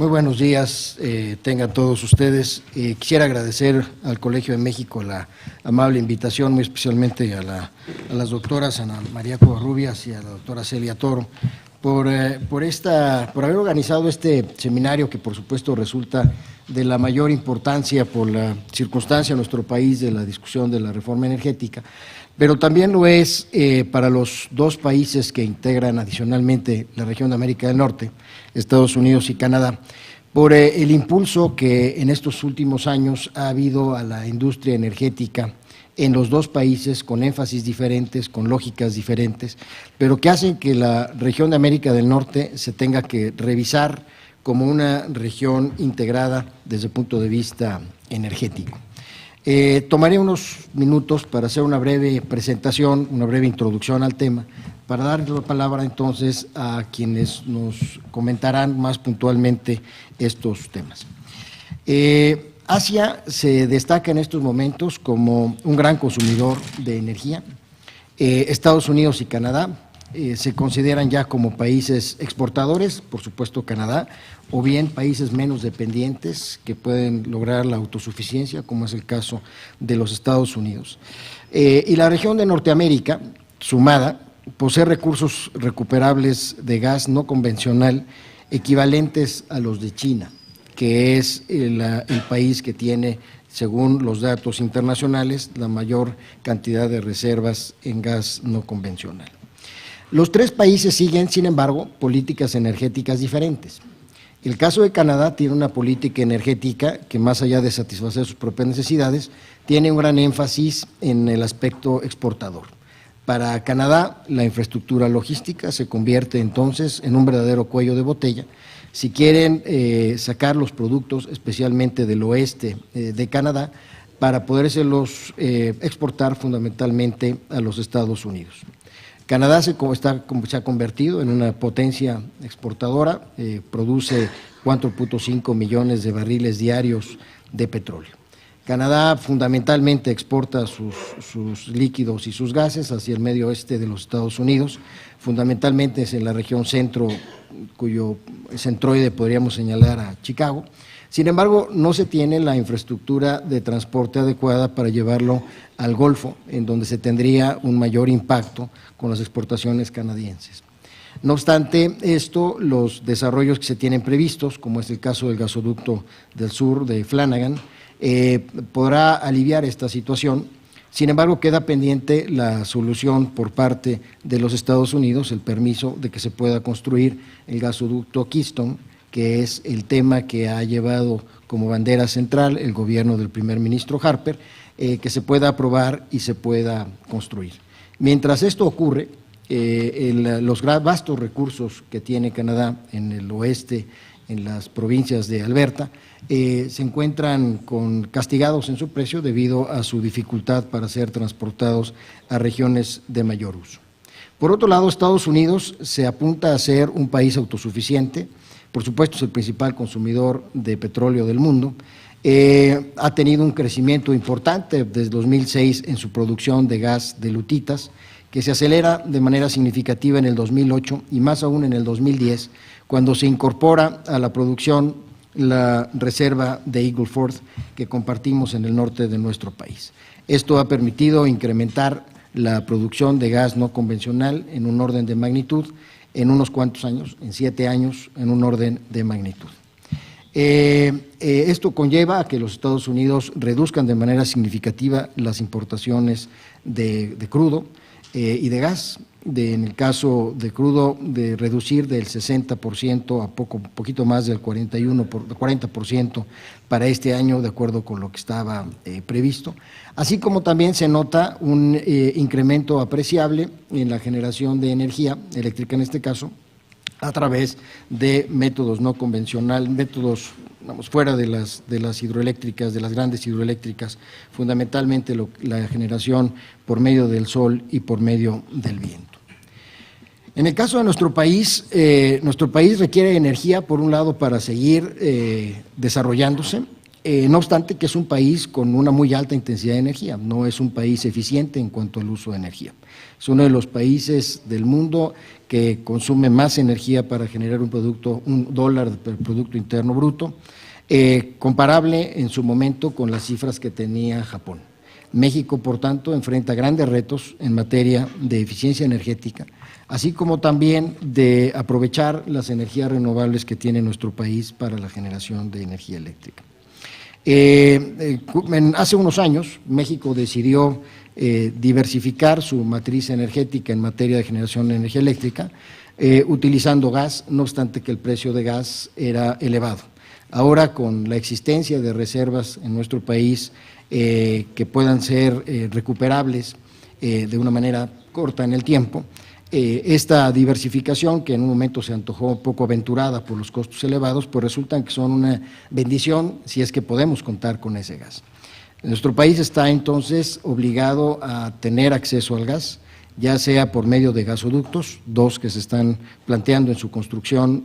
Muy buenos días, tengan todos ustedes. Quisiera agradecer al Colegio de México la amable invitación, muy especialmente a las doctoras Ana María Covarrubias y a la doctora Celia Toro, por haber organizado este seminario que por supuesto resulta de la mayor importancia por la circunstancia en nuestro país de la discusión de la reforma energética, pero también lo es para los dos países que integran adicionalmente la región de América del Norte, Estados Unidos y Canadá, por el impulso que en estos últimos años ha habido a la industria energética en los dos países, con énfasis diferentes, con lógicas diferentes, pero que hacen que la región de América del Norte se tenga que revisar como una región integrada desde el punto de vista energético. Tomaré unos minutos para hacer una breve presentación, una breve introducción al tema, para dar la palabra entonces a quienes nos comentarán más puntualmente estos temas. Hacia se destaca en estos momentos como un gran consumidor de energía. Estados Unidos y Canadá se consideran ya como países exportadores, por supuesto Canadá, o bien países menos dependientes que pueden lograr la autosuficiencia, como es el caso de los Estados Unidos. Y la región de Norteamérica, sumada, posee recursos recuperables de gas no convencional equivalentes a los de China, que es el país que tiene, según los datos internacionales, la mayor cantidad de reservas en gas no convencional. Los tres países siguen, sin embargo, políticas energéticas diferentes. El caso de Canadá tiene una política energética que, más allá de satisfacer sus propias necesidades, tiene un gran énfasis en el aspecto exportador. Para Canadá, la infraestructura logística se convierte entonces en un verdadero cuello de botella. Si quieren sacar los productos, especialmente del oeste de Canadá, para podérselos exportar fundamentalmente a los Estados Unidos. Canadá se ha convertido en una potencia exportadora, produce 4.5 millones de barriles diarios de petróleo. Canadá fundamentalmente exporta sus líquidos y sus gases hacia el medio oeste de los Estados Unidos, fundamentalmente es en la región centro, cuyo centroide podríamos señalar a Chicago. Sin embargo, no se tiene la infraestructura de transporte adecuada para llevarlo al Golfo, en donde se tendría un mayor impacto con las exportaciones canadienses. No obstante esto, los desarrollos que se tienen previstos, como es el caso del gasoducto del sur de Flanagan, podrá aliviar esta situación. Sin embargo, queda pendiente la solución por parte de los Estados Unidos, el permiso de que se pueda construir el gasoducto Keystone, que es el tema que ha llevado como bandera central el gobierno del primer ministro Harper, que se pueda aprobar y se pueda construir. Mientras esto ocurre, los vastos recursos que tiene Canadá en el oeste, en las provincias de Alberta, se encuentran castigados en su precio debido a su dificultad para ser transportados a regiones de mayor uso. Por otro lado, Estados Unidos se apunta a ser un país autosuficiente. Por supuesto, es el principal consumidor de petróleo del mundo. Ha tenido un crecimiento importante desde 2006 en su producción de gas de lutitas, que se acelera de manera significativa en el 2008 y más aún en el 2010, cuando se incorpora a la producción la reserva de Eagle Ford que compartimos en el norte de nuestro país. Esto ha permitido incrementar la producción de gas no convencional en un orden de magnitud en unos cuantos años, en 7 años, en un orden de magnitud. Esto conlleva a que los Estados Unidos reduzcan de manera significativa las importaciones de crudo y de gas. En el caso de crudo, de reducir del 60% a poquito más del 40% para este año, de acuerdo con lo que estaba previsto. Así como también se nota un incremento apreciable en la generación de energía eléctrica, en este caso, a través de métodos no convencionales, métodos fuera de las hidroeléctricas, de las grandes hidroeléctricas, fundamentalmente la generación por medio del sol y por medio del viento. En el caso de nuestro país requiere energía, por un lado, para seguir desarrollándose. No obstante que es un país con una muy alta intensidad de energía, no es un país eficiente en cuanto al uso de energía. Es uno de los países del mundo que consume más energía para generar un dólar del Producto Interno Bruto, comparable en su momento con las cifras que tenía Japón. México, por tanto, enfrenta grandes retos en materia de eficiencia energética, así como también de aprovechar las energías renovables que tiene nuestro país para la generación de energía eléctrica. Hace unos años, México decidió diversificar su matriz energética en materia de generación de energía eléctrica, utilizando gas, no obstante que el precio de gas era elevado. Ahora, con la existencia de reservas en nuestro país que puedan ser recuperables de una manera corta en el tiempo, esta diversificación, que en un momento se antojó poco aventurada por los costos elevados, pues resultan que son una bendición si es que podemos contar con ese gas. Nuestro país está entonces obligado a tener acceso al gas, ya sea por medio de gasoductos, 2 que se están planteando en su construcción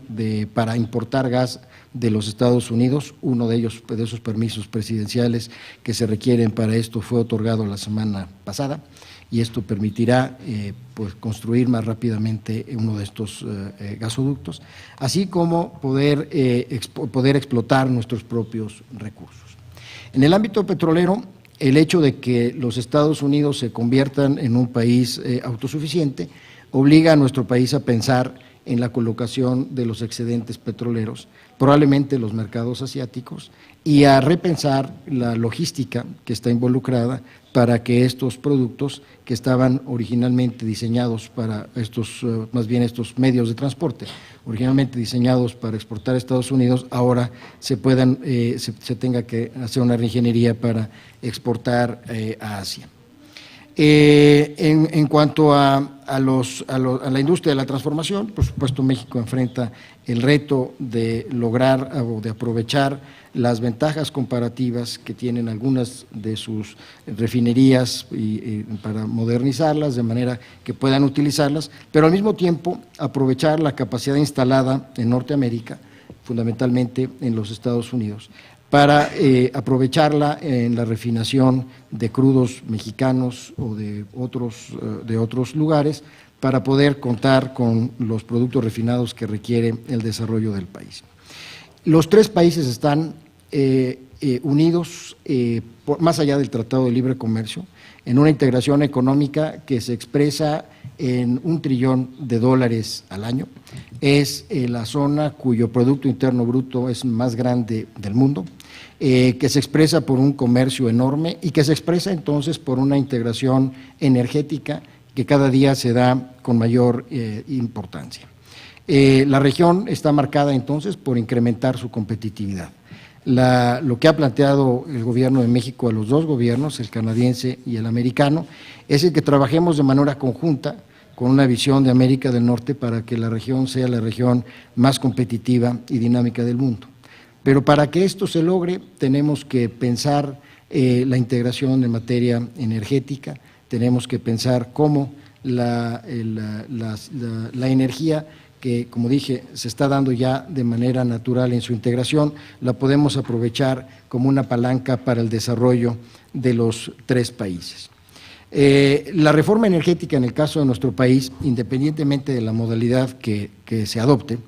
para importar gas de los Estados Unidos. Uno de ellos, de esos permisos presidenciales que se requieren para esto, fue otorgado la semana pasada, y esto permitirá pues construir más rápidamente uno de estos gasoductos, así como poder explotar nuestros propios recursos. En el ámbito petrolero, el hecho de que los Estados Unidos se conviertan en un país autosuficiente obliga a nuestro país a pensar en la colocación de los excedentes petroleros, probablemente los mercados asiáticos, y a repensar la logística que está involucrada para que estos productos que estaban originalmente diseñados para estos medios de transporte, originalmente diseñados para exportar a Estados Unidos, ahora se tenga que hacer una reingeniería para exportar a Asia. En cuanto a la industria de la transformación, por supuesto México enfrenta el reto de lograr o de aprovechar las ventajas comparativas que tienen algunas de sus refinerías para modernizarlas de manera que puedan utilizarlas, pero al mismo tiempo aprovechar la capacidad instalada en Norteamérica, fundamentalmente en los Estados Unidos, para aprovecharla en la refinación de crudos mexicanos o de otros lugares, para poder contar con los productos refinados que requiere el desarrollo del país. Los 3 países están unidos, más allá del Tratado de Libre Comercio, en una integración económica que se expresa en $1 trillón al año. Es la zona cuyo Producto Interno Bruto es más grande del mundo, que se expresa por un comercio enorme y que se expresa entonces por una integración energética que cada día se da con mayor importancia. La región está marcada entonces por incrementar su competitividad. Lo que ha planteado el gobierno de México a los 2 gobiernos, el canadiense y el americano, es el que trabajemos de manera conjunta con una visión de América del Norte para que la región sea la región más competitiva y dinámica del mundo. Pero para que esto se logre, tenemos que pensar la integración en materia energética, tenemos que pensar cómo la energía que, como dije, se está dando ya de manera natural en su integración, la podemos aprovechar como una palanca para el desarrollo de los 3 países. La reforma energética en el caso de nuestro país, independientemente de la modalidad que se adopte,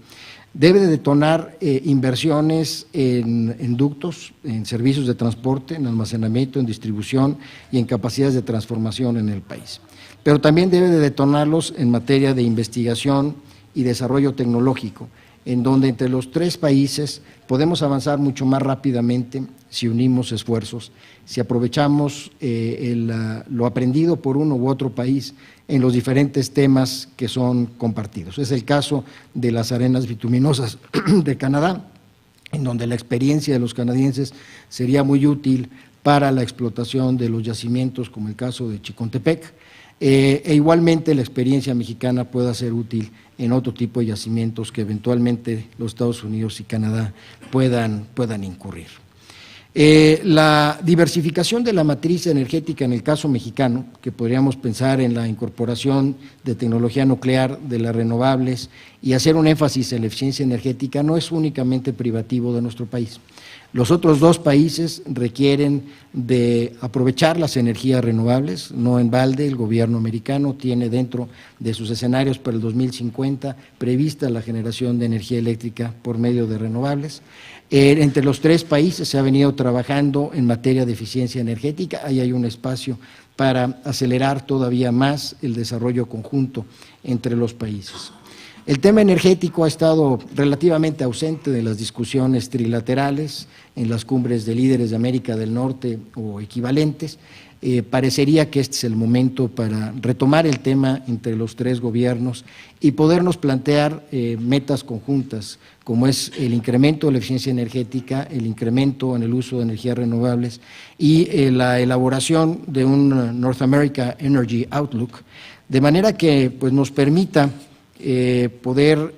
debe de detonar inversiones en ductos, en servicios de transporte, en almacenamiento, en distribución y en capacidades de transformación en el país. Pero también debe de detonarlos en materia de investigación y desarrollo tecnológico, en donde entre los 3 países podemos avanzar mucho más rápidamente si unimos esfuerzos, si aprovechamos lo aprendido por uno u otro país en los diferentes temas que son compartidos. Es el caso de las arenas bituminosas de Canadá, en donde la experiencia de los canadienses sería muy útil para la explotación de los yacimientos, como el caso de Chicontepec, igualmente la experiencia mexicana pueda ser útil en otro tipo de yacimientos que eventualmente los Estados Unidos y Canadá puedan incurrir. La diversificación de la matriz energética en el caso mexicano, que podríamos pensar en la incorporación de tecnología nuclear, de las renovables y hacer un énfasis en la eficiencia energética, no es únicamente privativo de nuestro país. Los otros 2 países requieren de aprovechar las energías renovables. No en balde, el gobierno americano tiene dentro de sus escenarios para el 2050 prevista la generación de energía eléctrica por medio de renovables. Entre los 3 países se ha venido trabajando en materia de eficiencia energética. Ahí hay un espacio para acelerar todavía más el desarrollo conjunto entre los países. El tema energético ha estado relativamente ausente de las discusiones trilaterales en las cumbres de líderes de América del Norte o equivalentes. Parecería que este es el momento para retomar el tema entre los 3 gobiernos y podernos plantear metas conjuntas, como es el incremento de la eficiencia energética, el incremento en el uso de energías renovables y la elaboración de un North America Energy Outlook, de manera que pues, nos permita poder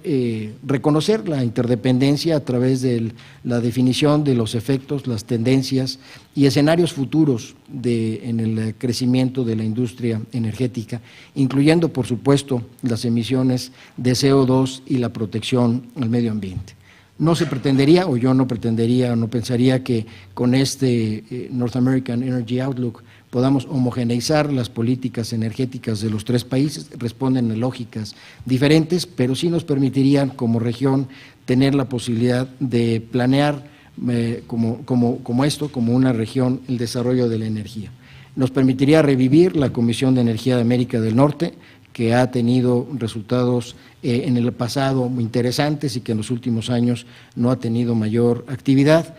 reconocer la interdependencia a través de la definición de los efectos, las tendencias y escenarios futuros en el crecimiento de la industria energética, incluyendo, por supuesto, las emisiones de CO2 y la protección al medio ambiente. No se pretendería, o yo no pretendería, o no pensaría que con este North American Energy Outlook podamos homogeneizar las políticas energéticas de los 3 países, responden a lógicas diferentes, pero sí nos permitirían como región tener la posibilidad de planear como una región el desarrollo de la energía. Nos permitiría revivir la Comisión de Energía de América del Norte, que ha tenido resultados en el pasado muy interesantes y que en los últimos años no ha tenido mayor actividad,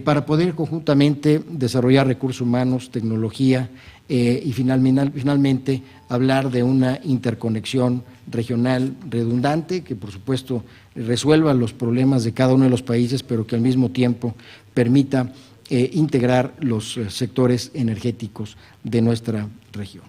para poder conjuntamente desarrollar recursos humanos, tecnología y finalmente hablar de una interconexión regional redundante que por supuesto resuelva los problemas de cada uno de los países, pero que al mismo tiempo permita integrar los sectores energéticos de nuestra región.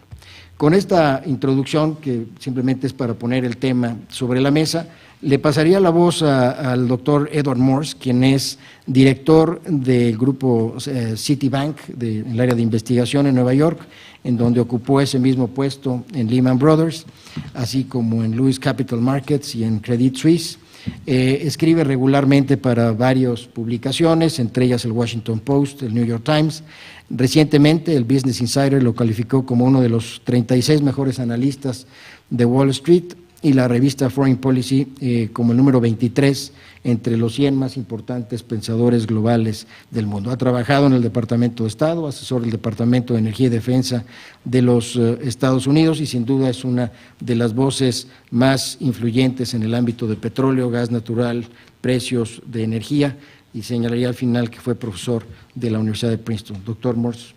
Con esta introducción, que simplemente es para poner el tema sobre la mesa, le pasaría la voz al doctor Edward Morse, quien es director del grupo Citibank, en el área de investigación en Nueva York, en donde ocupó ese mismo puesto en Lehman Brothers, así como en Lewis Capital Markets y en Credit Suisse. Escribe regularmente para varias publicaciones, entre ellas el Washington Post, el New York Times. Recientemente el Business Insider lo calificó como uno de los 36 mejores analistas de Wall Street y la revista Foreign Policy como el número 23 entre los 100 más importantes pensadores globales del mundo. Ha trabajado en el Departamento de Estado, asesor del Departamento de Energía y Defensa de los Estados Unidos y sin duda es una de las voces más influyentes en el ámbito de petróleo, gas natural, precios de energía, y señalaría al final que fue profesor de la Universidad de Princeton. Doctor Morse,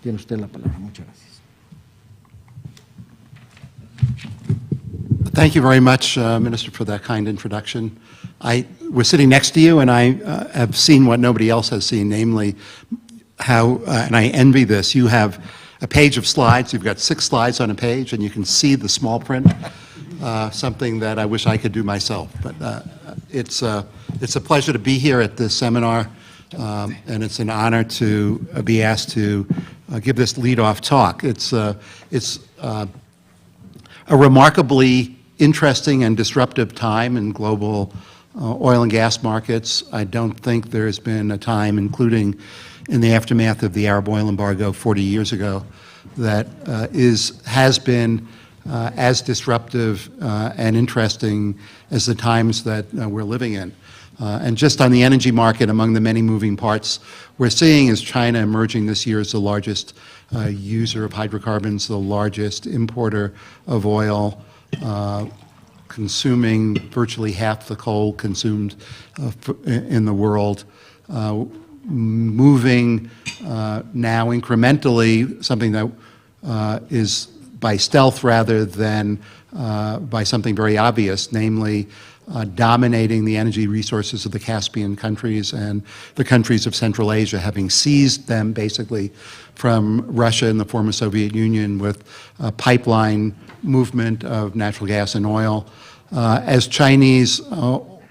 tiene usted la palabra. Muchas gracias. Thank you very much, Minister, for that kind introduction. We're sitting next to you, and I have seen what nobody else has seen, namely how, and I envy this, you have a page of slides. You've got 6 slides on a page, and you can see the small print, something that I wish I could do myself. But it's a pleasure to be here at this seminar, and it's an honor to be asked to give this lead-off talk. It's a remarkably interesting and disruptive time in global oil and gas markets. I don't think there's been a time, including in the aftermath of the Arab oil embargo 40 years ago, that has been as disruptive and interesting as the times that we're living in. And just on the energy market, among the many moving parts we're seeing is China emerging this year as the largest user of hydrocarbons, the largest importer of oil, consuming virtually half the coal consumed in the world, moving now incrementally, something that is by stealth rather than by something very obvious, namely dominating the energy resources of the Caspian countries and the countries of Central Asia, having seized them basically from Russia and the former Soviet Union with a pipeline movement of natural gas and oil. As Chinese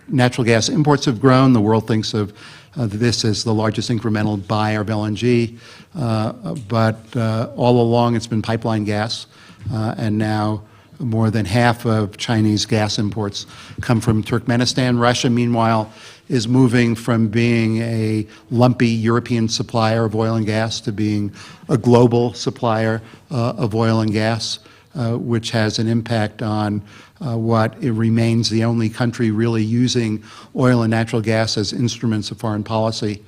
natural gas imports have grown, the world thinks of this as the largest incremental buyer of LNG, but all along it's been pipeline gas, and now More than half of Chinese gas imports come from Turkmenistan. Russia, meanwhile, is moving from being a lumpy European supplier of oil and gas to being a global supplier of oil and gas, which has an impact on what it remains the only country really using oil and natural gas as instruments of foreign policy.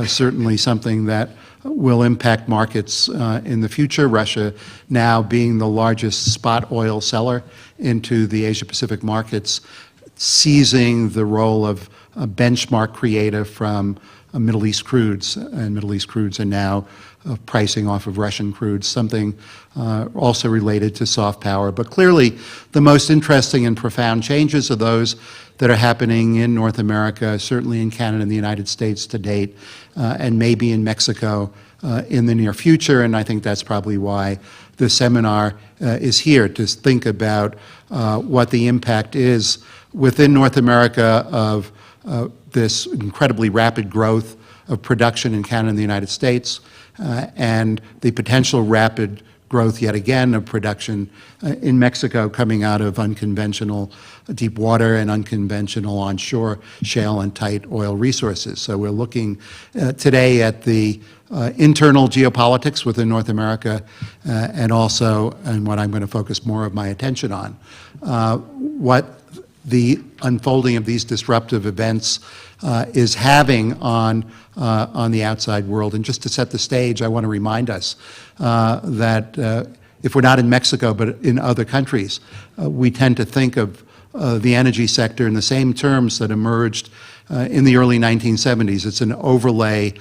Certainly something that will impact markets in the future. Russia now being the largest spot oil seller into the Asia-Pacific markets, seizing the role of a benchmark creator from Middle East crudes, and Middle East crudes are now pricing off of Russian crudes, something also related to soft power. But clearly, the most interesting and profound changes are those that are happening in North America, certainly in Canada and the United States to date, and maybe in Mexico in the near future. And I think that's probably why this seminar is here, to think about what the impact is within North America of this incredibly rapid growth of production in Canada and the United States, and the potential rapid growth yet again of production in Mexico coming out of unconventional deep water and unconventional onshore shale and tight oil resources. So we're looking today at the internal geopolitics within North America and also, and what I'm going to focus more of my attention on, what the unfolding of these disruptive events is having on the outside world. And just to set the stage, I want to remind us that if we're not in Mexico but in other countries, we tend to think of the energy sector in the same terms that emerged in the early 1970s. It's an overlay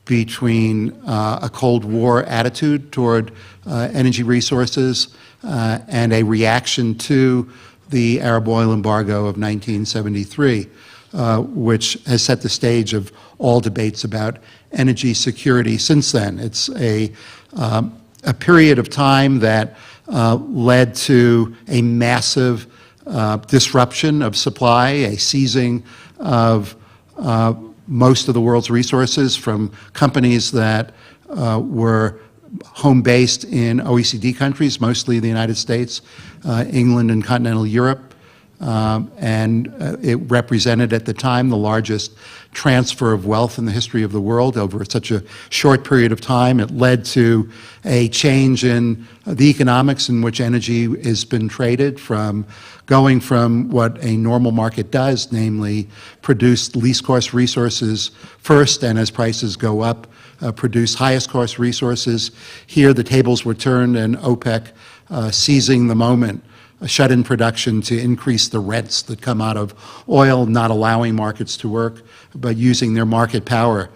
between a Cold War attitude toward energy resources and a reaction to the Arab oil embargo of 1973, which has set the stage of all debates about energy security since then. It's a period of time that led to a massive disruption of supply, a seizing of most of the world's resources from companies that were home-based in OECD countries, mostly the United States, England and continental Europe, and it represented at the time the largest transfer of wealth in the history of the world over such a short period of time. It led to a change in the economics in which energy has been traded, from going from what a normal market does, namely produce least cost resources first, and as prices go up, produce highest cost resources. Here the tables were turned, and OPEC seizing the moment shut in production to increase the rents that come out of oil, not allowing markets to work, but using their market power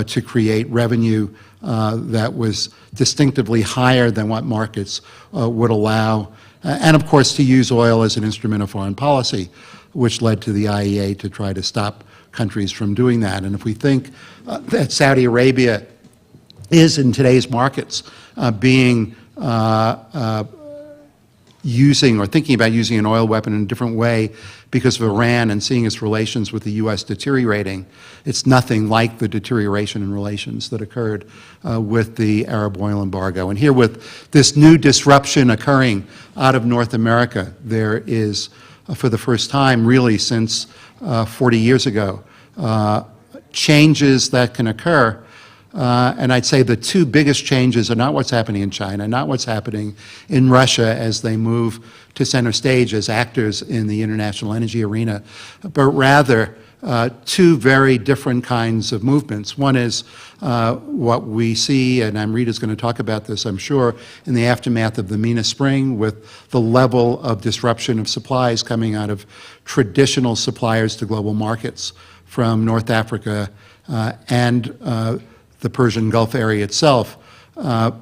to create revenue that was distinctively higher than what markets would allow. And of course to use oil as an instrument of foreign policy, which led to the IEA to try to stop countries from doing that. And if we think that Saudi Arabia is in today's markets being using or thinking about using an oil weapon in a different way because of Iran and seeing its relations with the U.S. deteriorating, it's nothing like the deterioration in relations that occurred with the Arab oil embargo. And here, with this new disruption occurring out of North America, there is, for the first time really since 40 years ago, changes that can occur. And I'd say the two biggest changes are not what's happening in China, not what's happening in Russia as they move to center stage as actors in the international energy arena, but rather two very different kinds of movements. One is what we see, and Amrita's going to talk about this, I'm sure, in the aftermath of the MENA Spring, with the level of disruption of supplies coming out of traditional suppliers to global markets from North Africa and the Persian Gulf area itself,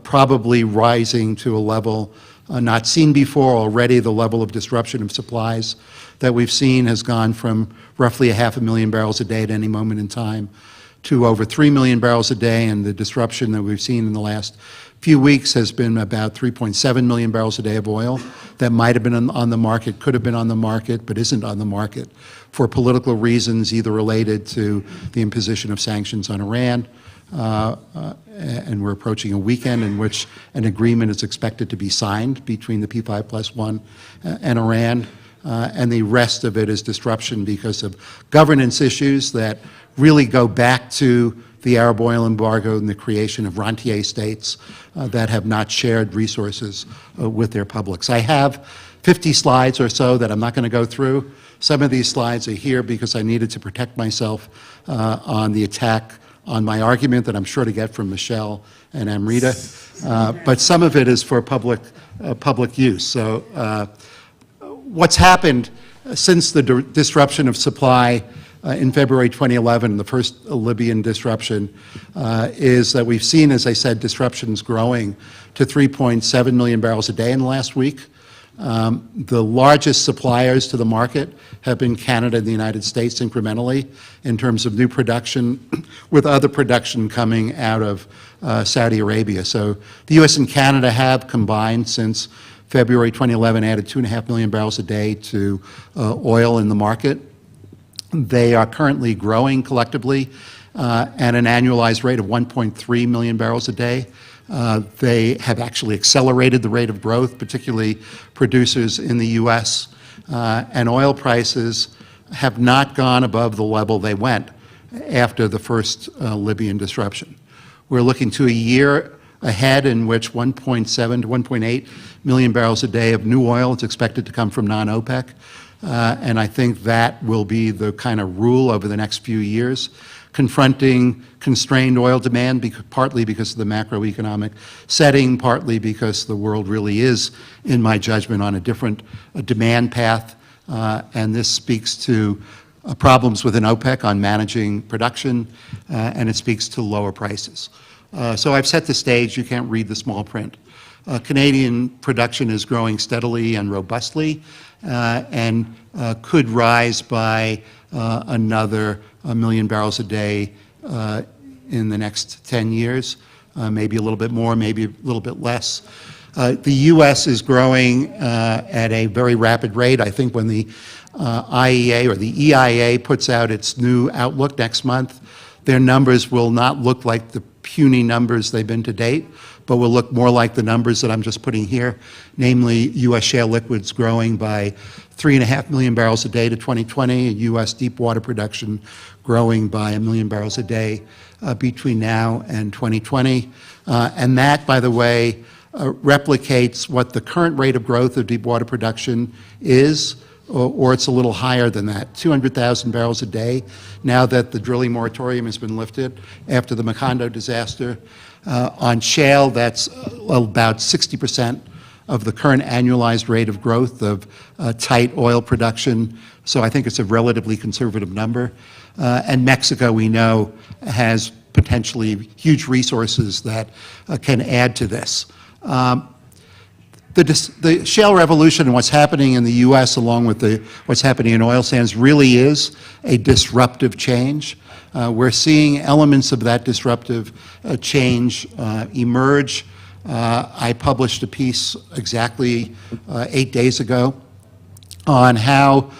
probably rising to a level not seen before. Already the level of disruption of supplies that we've seen has gone from roughly 500,000 barrels a day at any moment in time to over 3 million barrels a day, and the disruption that we've seen in the last few weeks has been about 3.7 million barrels a day of oil that might have been on the market, could have been on the market, but isn't on the market for political reasons, either related to the imposition of sanctions on Iran, and we're approaching a weekend in which an agreement is expected to be signed between the P5+1 and Iran, and the rest of it is disruption because of governance issues that really go back to the Arab oil embargo and the creation of rentier states that have not shared resources with their publics. I have 50 slides or so that I'm not going to go through. Some of these slides are here because I needed to protect myself on the attack on my argument that I'm sure to get from Michelle and Amrita, but some of it is for public use. So what's happened since the disruption of supply in February 2011, the first Libyan disruption, is that we've seen, as I said, disruptions growing to 3.7 million barrels a day in the last week. The largest suppliers to the market have been Canada and the United States incrementally in terms of new production, with other production coming out of Saudi Arabia. So the U.S. and Canada have combined since February 2011 added 2.5 million barrels a day to oil in the market. They are currently growing collectively at an annualized rate of 1.3 million barrels a day. They have actually accelerated the rate of growth, particularly producers in the U.S., and oil prices have not gone above the level they went after the first Libyan disruption. We're looking to a year ahead in which 1.7 to 1.8 million barrels a day of new oil is expected to come from non-OPEC, and I think that will be the kind of rule over the next few years, confronting constrained oil demand, partly because of the macroeconomic setting, partly because the world really is, in my judgment, on a different demand path, and this speaks to problems within OPEC on managing production, and it speaks to lower prices. So I've set the stage. You can't read the small print. Canadian production is growing steadily and robustly, and could rise by another 1 million barrels a day in the next 10 years, maybe a little bit more, maybe a little bit less. The U.S. is growing at a very rapid rate. I think when the IEA or the EIA puts out its new outlook next month, their numbers will not look like the puny numbers they've been to date, but will look more like the numbers that I'm just putting here, namely U.S. shale liquids growing by 3.5 million barrels a day to 2020, and U.S. deep water production growing by 1 million barrels a day between now and 2020. And that, by the way, replicates what the current rate of growth of deep water production is, or it's a little higher than that, 200,000 barrels a day, now that the drilling moratorium has been lifted after the Macondo disaster. On shale, that's about 60% of the current annualized rate of growth of tight oil production. So I think it's a relatively conservative number. And Mexico, we know, has potentially huge resources that can add to this. The shale revolution and what's happening in the U.S. along with what's happening in oil sands really is a disruptive change. We're seeing elements of that disruptive change emerge. I published a piece exactly 8 days ago on how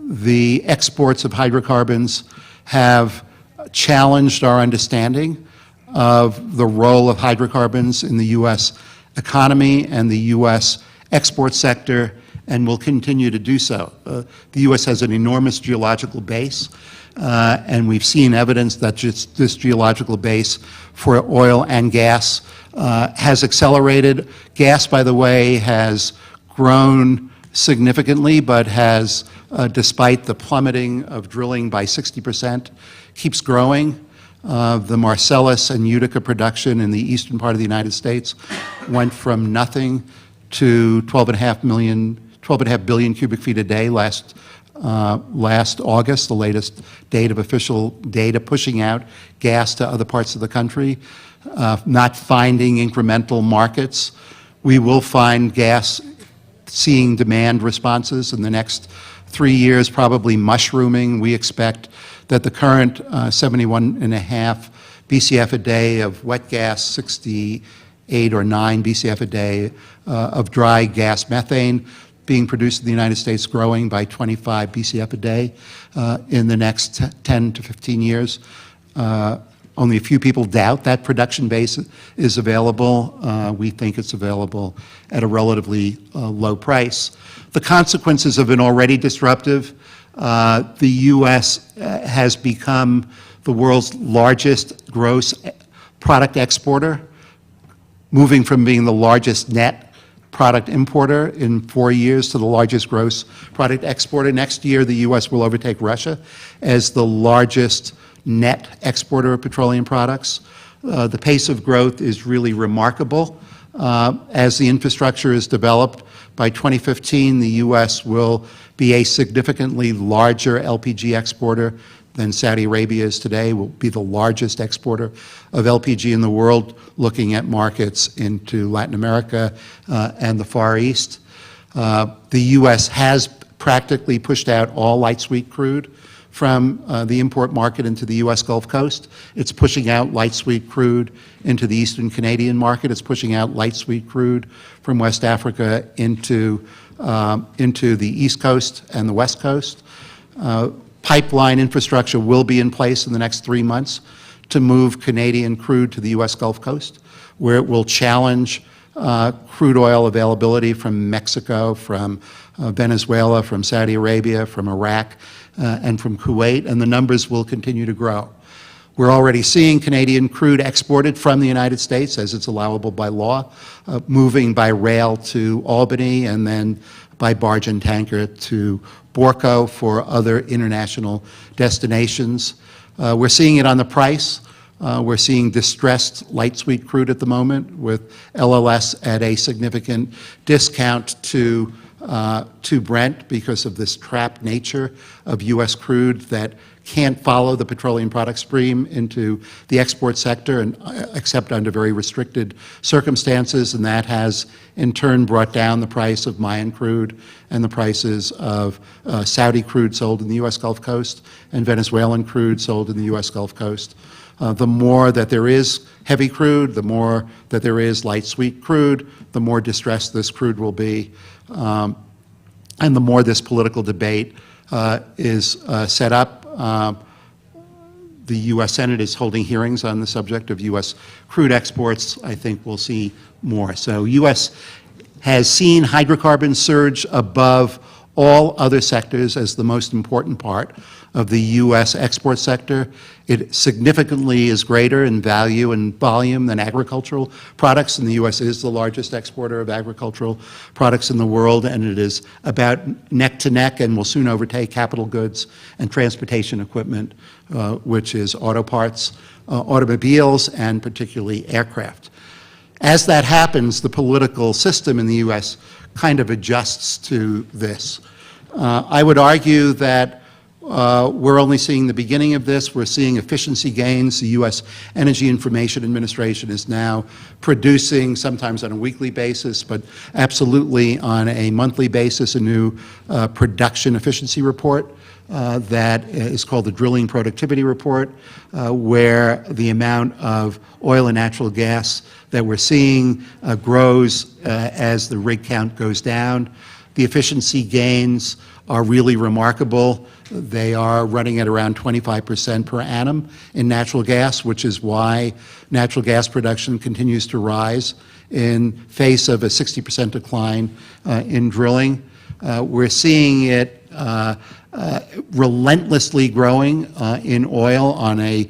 the exports of hydrocarbons have challenged our understanding of the role of hydrocarbons in the U.S. economy and the U.S. export sector, and will continue to do so. The U.S. has an enormous geological base, and we've seen evidence that just this geological base for oil and gas has accelerated. Gas, by the way, has grown significantly, but has, despite the plummeting of drilling by 60%, keeps growing. The Marcellus and Utica production in the eastern part of the United States went from nothing to 12.5 billion cubic feet a day last August, the latest date of official data pushing out gas to other parts of the country, not finding incremental markets. We will find gas seeing demand responses in the next 3 years, probably mushrooming. We expect that the current 71.5 BCF a day of wet gas, 68 or 9 BCF a day of dry gas methane being produced in the United States, growing by 25 BCF a day in the next 10 to 15 years. Only a few people doubt that production base is available. We think it's available at a relatively low price. The consequences have been already disruptive. The U.S. has become the world's largest gross product exporter, moving from being the largest net product importer in 4 years to the largest gross product exporter. Next year, the U.S. will overtake Russia as the largest net exporter of petroleum products. The pace of growth is really remarkable. As the infrastructure is developed, by 2015, the U.S. will be a significantly larger LPG exporter than Saudi Arabia is today. Will be the largest exporter of LPG in the world, looking at markets into Latin America and the Far East. The U.S. has practically pushed out all light sweet crude from the import market into the U.S. Gulf Coast. It's pushing out light sweet crude into the Eastern Canadian market. It's pushing out light sweet crude from West Africa into the East Coast and the West Coast. Pipeline infrastructure will be in place in the next 3 months to move Canadian crude to the U.S. Gulf Coast, where it will challenge crude oil availability from Mexico, from Venezuela, from Saudi Arabia, from Iraq, and from Kuwait, and the numbers will continue to grow. We're already seeing Canadian crude exported from the United States, as it's allowable by law, moving by rail to Albany and then by barge and tanker to Borco for other international destinations. We're seeing it on the price. We're seeing distressed light sweet crude at the moment, with LLS at a significant discount to Brent because of this trapped nature of U.S. crude that can't follow the petroleum product stream into the export sector, and except under very restricted circumstances, and that has in turn brought down the price of Mayan crude and the prices of Saudi crude sold in the U.S. Gulf Coast and Venezuelan crude sold in the U.S. Gulf Coast. The more that there is heavy crude, the more that there is light sweet crude, the more distressed this crude will be, and the more this political debate is set up. The U.S. Senate is holding hearings on the subject of U.S. crude exports. I think we'll see more. So U.S. has seen hydrocarbons surge above all other sectors as the most important part of the U.S. export sector. It significantly is greater in value and volume than agricultural products, and the U.S. is the largest exporter of agricultural products in the world, and it is about neck to neck and will soon overtake capital goods and transportation equipment, which is auto parts, automobiles, and particularly aircraft. As that happens, the political system in the U.S. kind of adjusts to this. I would argue that we're only seeing the beginning of this. We're seeing efficiency gains. The U.S. Energy Information Administration is now producing, sometimes on a weekly basis, but absolutely on a monthly basis, a new production efficiency report that is called the Drilling Productivity Report, where the amount of oil and natural gas that we're seeing grows as the rig count goes down. The efficiency gains are really remarkable. They are running at around 25% per annum in natural gas, which is why natural gas production continues to rise in face of a 60% decline in drilling. We're seeing it relentlessly growing in oil on a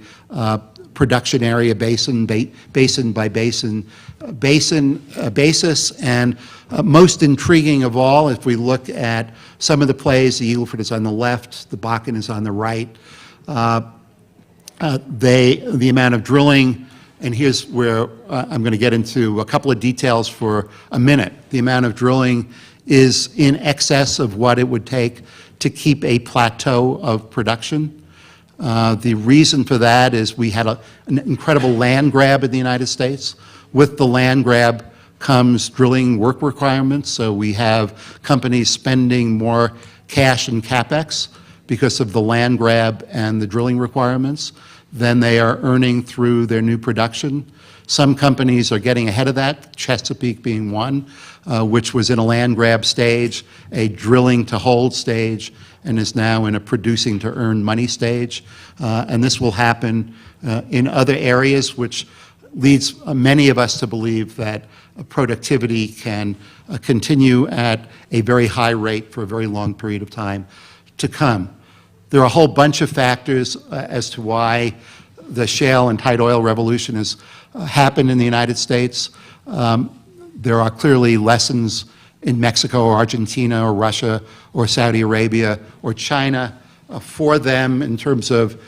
production area basin by basin basis, and most intriguing of all, if we look at some of the plays, the Eagle Ford is on the left, the Bakken is on the right. The amount of drilling, and here's where I'm going to get into a couple of details for a minute. The amount of drilling is in excess of what it would take to keep a plateau of production. The reason for that is we had an incredible land grab in the United States. With the land grab comes drilling work requirements, so we have companies spending more cash in CapEx because of the land grab and the drilling requirements than they are earning through their new production. Some companies are getting ahead of that, Chesapeake being one, which was in a land grab stage, a drilling to hold stage, and is now in a producing to earn money stage. And this will happen in other areas, which leads many of us to believe that productivity can continue at a very high rate for a very long period of time to come. There are a whole bunch of factors as to why the shale and tight oil revolution has happened in the United States. There are clearly lessons in Mexico or Argentina or Russia or Saudi Arabia or China for them in terms of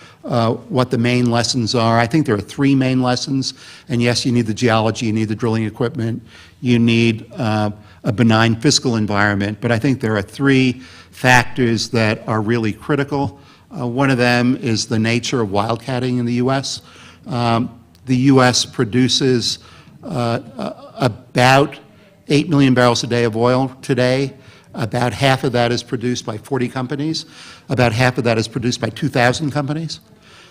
what the main lessons are. I think there are three main lessons, and yes, you need the geology, you need the drilling equipment, you need a benign fiscal environment, but I think there are three factors that are really critical. One of them is the nature of wildcatting in the U.S. The U.S. produces about 8 million barrels a day of oil today. About half of that is produced by 40 companies. About half of that is produced by 2,000 companies.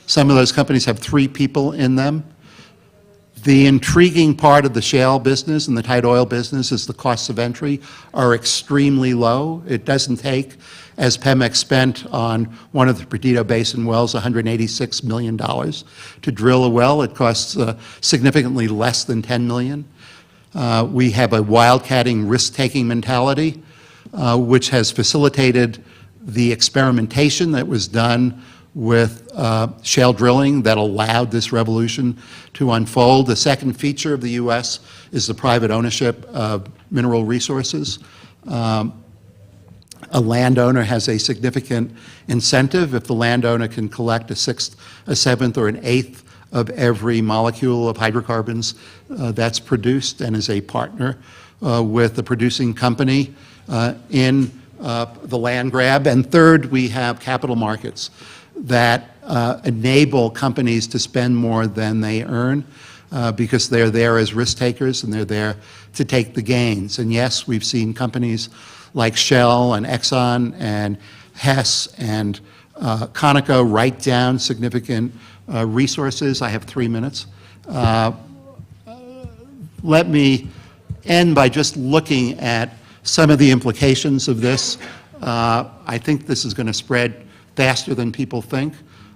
Some of those companies have 3 people in them. The intriguing part of the shale business and the tight oil business is the costs of entry are extremely low. It doesn't take, as Pemex spent on one of the Perdido Basin wells, $186 million to drill a well. It costs significantly less than $10 million. We have a wildcatting, risk-taking mentality, which has facilitated the experimentation that was done with shale drilling that allowed this revolution to unfold. The second feature of the U.S. is the private ownership of mineral resources. A landowner has a significant incentive if the landowner can collect a sixth, a seventh, or an eighth of every molecule of hydrocarbons that's produced, and is a partner with the producing company in the land grab. And third, we have capital markets that enable companies to spend more than they earn because they're there as risk takers and they're there to take the gains. And yes, we've seen companies like Shell and Exxon and Hess and Conoco write down significant resources. I have 3 minutes. Let me end by just looking at some of the implications of this. I think this is going to spread faster than people think.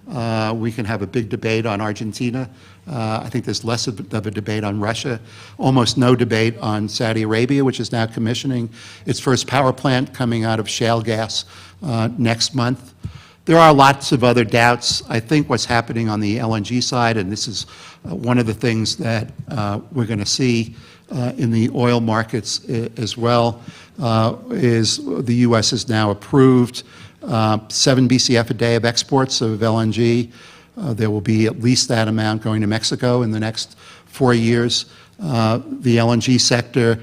We can have a big debate on Argentina. I think there's less of a debate on Russia, almost no debate on Saudi Arabia, which is now commissioning its first power plant coming out of shale gas next month. There are lots of other doubts. I think what's happening on the LNG side, and this is one of the things that we're going to see in the oil markets as well, is the U.S. has now approved 7 BCF a day of exports of LNG. There will be at least that amount going to Mexico in the next 4 years. The LNG sector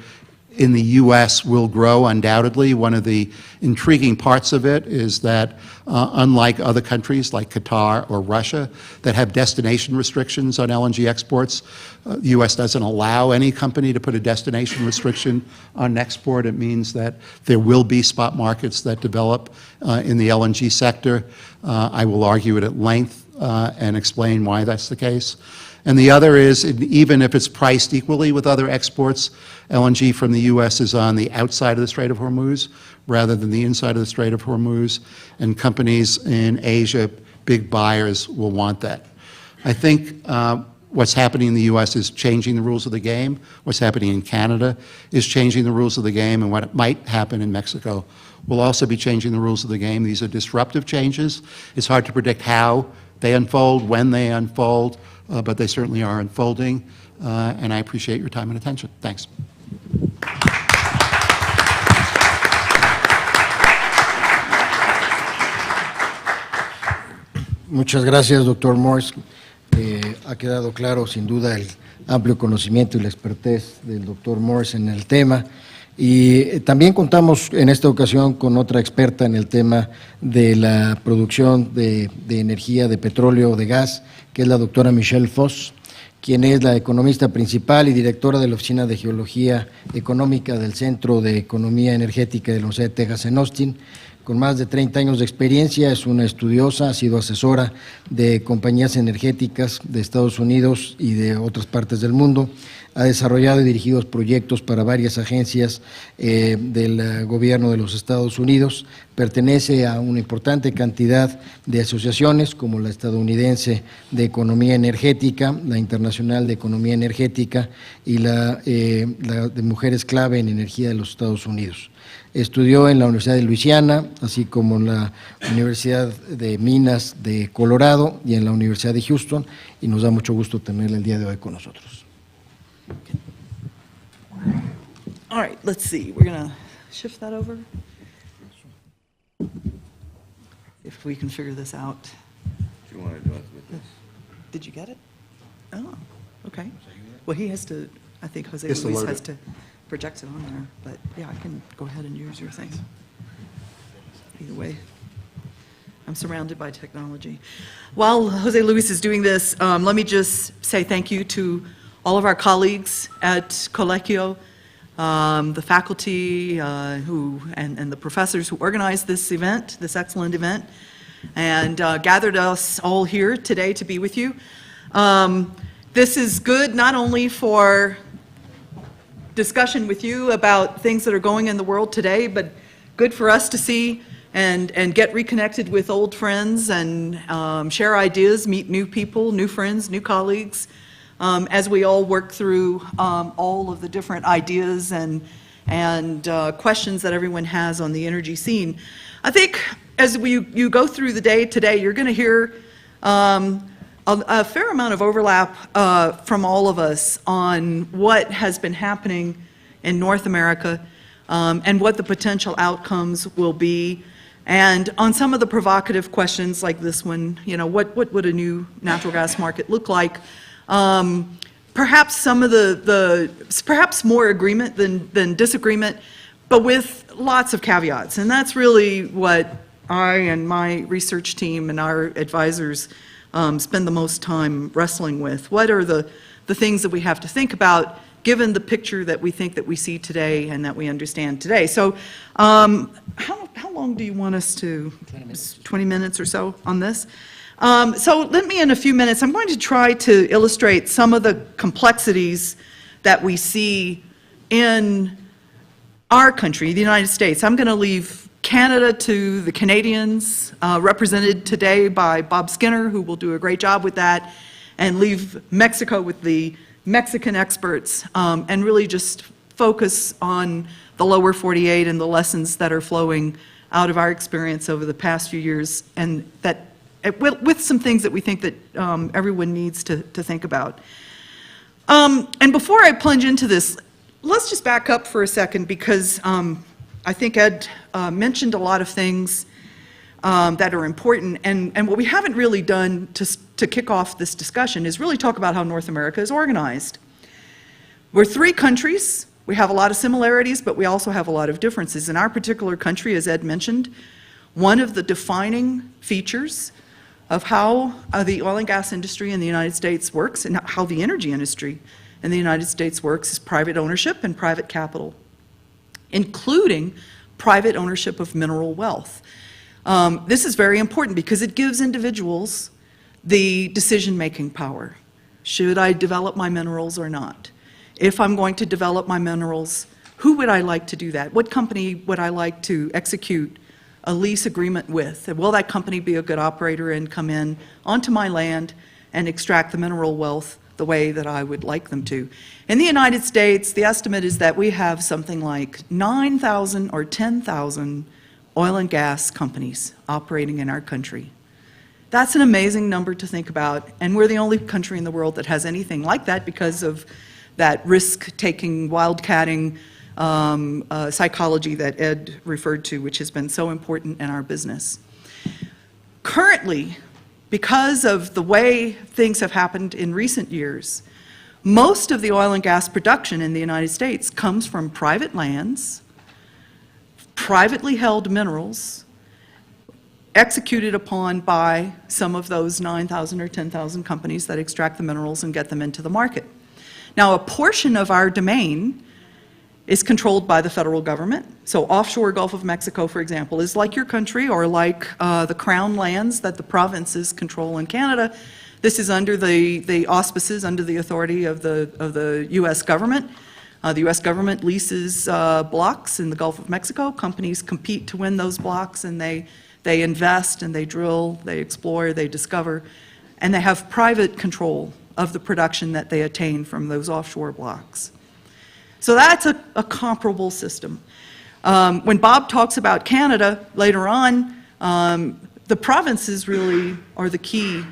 in the U.S. will grow undoubtedly. One of the intriguing parts of it is that unlike other countries like Qatar or Russia that have destination restrictions on LNG exports, the U.S. doesn't allow any company to put a destination restriction on export. It means that there will be spot markets that develop in the LNG sector. I will argue it at length and explain why that's the case. And the other is, even if it's priced equally with other exports, LNG from the U.S. is on the outside of the Strait of Hormuz rather than the inside of the Strait of Hormuz, and companies in Asia, big buyers, will want that. I think what's happening in the U.S. is changing the rules of the game. What's happening in Canada is changing the rules of the game, and what might happen in Mexico will also be changing the rules of the game. These are disruptive changes. It's hard to predict how they unfold, when they unfold, but they certainly are unfolding, and I appreciate your time and attention. Thanks. Muchas gracias, doctor Morse. Ha quedado claro, sin duda, el amplio conocimiento y la expertez del doctor Morse en el tema. Y también contamos en esta ocasión con otra experta en el tema de la producción de energía, de petróleo, de gas, que es la doctora Michelle Foss, quien es la economista principal y directora de la Oficina de Geología Económica del Centro de Economía Energética de la Universidad de Texas en Austin. con más de 30 años de experiencia, es una estudiosa, ha sido asesora de compañías energéticas de Estados Unidos y de otras partes del mundo. Ha desarrollado y dirigido proyectos para varias agencias del gobierno de los Estados Unidos. Pertenece a una importante cantidad de asociaciones como la estadounidense de Economía Energética, la Internacional de Economía Energética y la de Mujeres Clave en Energía de los Estados Unidos. Estudió en la Universidad de Luisiana, así como en la Universidad de Minas de Colorado y en la Universidad de Houston, y nos da mucho gusto tenerla el día de hoy con nosotros. All right, let's see. We're going to shift that over. If we can figure this out. Do you want to do it with this? Did you get it? Oh, okay. Well, he has to, I think Jose Yes, to Luis load has it. to project it on there. But yeah, I can go ahead and use your thing. Either way. I'm surrounded by technology. While Jose Luis is doing this, let me just say thank you to all of our colleagues at Colegio, the faculty and the professors who organized this event, this excellent event, and gathered us all here today to be with you. This is good not only for discussion with you about things that are going in the world today, but good for us to see and get reconnected with old friends and share ideas, meet new people, new friends, new colleagues, as we all work through all of the different ideas and questions that everyone has on the energy scene. I think as you go through the day today, you're going to hear a fair amount of overlap from all of us on what has been happening in North America and what the potential outcomes will be. And on some of the provocative questions like this one, you know, what would a new natural gas market look like? Perhaps some of perhaps more agreement than disagreement, but with lots of caveats. And that's really what I and my research team and our advisors spend the most time wrestling with. What are the things that we have to think about given the picture that we think that we see today and that we understand today? So how long do you want us to? 20 minutes. 20 minutes or so on this? So let me, in a few minutes, I'm going to try to illustrate some of the complexities that we see in our country, the United States. I'm going to leave Canada to the Canadians, represented today by Bob Skinner, who will do a great job with that, and leave Mexico with the Mexican experts, and really just focus on the lower 48 and the lessons that are flowing out of our experience over the past few years, and that with some things that we think that everyone needs to think about. And before I plunge into this, let's just back up for a second, because I think Ed mentioned a lot of things that are important, and what we haven't really done to kick off this discussion is really talk about how North America is organized. We're three countries. We have a lot of similarities, but we also have a lot of differences. In our particular country, as Ed mentioned, one of the defining features of how the oil and gas industry in the United States works and how the energy industry in the United States works is private ownership and private capital, including private ownership of mineral wealth. This is very important because it gives individuals the decision-making power. Should I develop my minerals or not? If I'm going to develop my minerals, who would I like to do that? What company would I like to execute a lease agreement with? And will that company be a good operator and come in onto my land and extract the mineral wealth the way that I would like them to? In the United States, the estimate is that we have something like 9,000 or 10,000 oil and gas companies operating in our country. That's an amazing number to think about, and we're the only country in the world that has anything like that because of that risk-taking, wildcatting psychology that Ed referred to, which has been so important in our business. Currently, because of the way things have happened in recent years, most of the oil and gas production in the United States comes from private lands, privately held minerals, executed upon by some of those 9,000 or 10,000 companies that extract the minerals and get them into the market. Now, a portion of our domain is controlled by the federal government. So offshore Gulf of Mexico, for example, is like your country or like the crown lands that the provinces control in Canada. This is under the auspices, under the authority of the U.S. government. The U.S. government leases blocks in the Gulf of Mexico. Companies compete to win those blocks, and they invest and they drill, they explore, they discover, and they have private control of the production that they attain from those offshore blocks. So that's a comparable system. When Bob talks about Canada later on, the provinces really are the key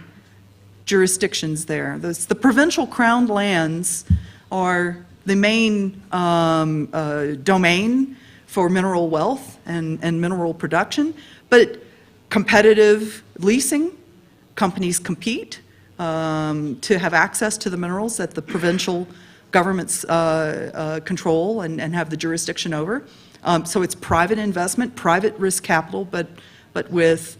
jurisdictions there. The provincial crown lands are the main domain for mineral wealth and mineral production, but competitive leasing, companies compete to have access to the minerals that the provincial governments control and have the jurisdiction over. So it's private investment, private risk capital, but with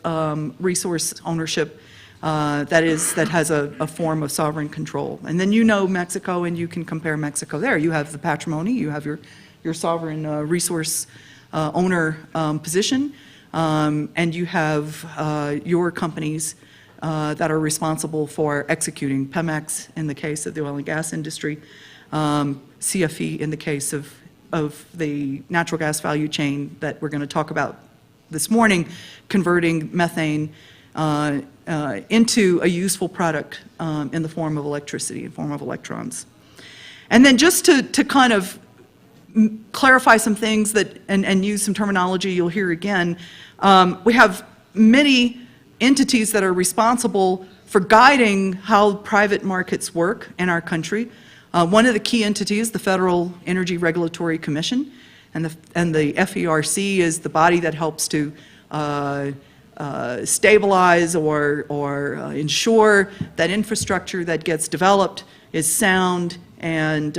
resource ownership that has a form of sovereign control. And then you know Mexico, and you can compare Mexico there. You have the patrimony, you have your sovereign resource owner position, and you have your companies that are responsible for executing, Pemex in the case of the oil and gas industry, CFE in the case of the natural gas value chain that we're going to talk about this morning, converting methane into a useful product in the form of electricity, in the form of electrons. And then just to kind of clarify some things that and use some terminology you'll hear again, we have many entities that are responsible for guiding how private markets work in our country. One of the key entities, the Federal Energy Regulatory Commission, and the FERC is the body that helps to stabilize or ensure that infrastructure that gets developed is sound and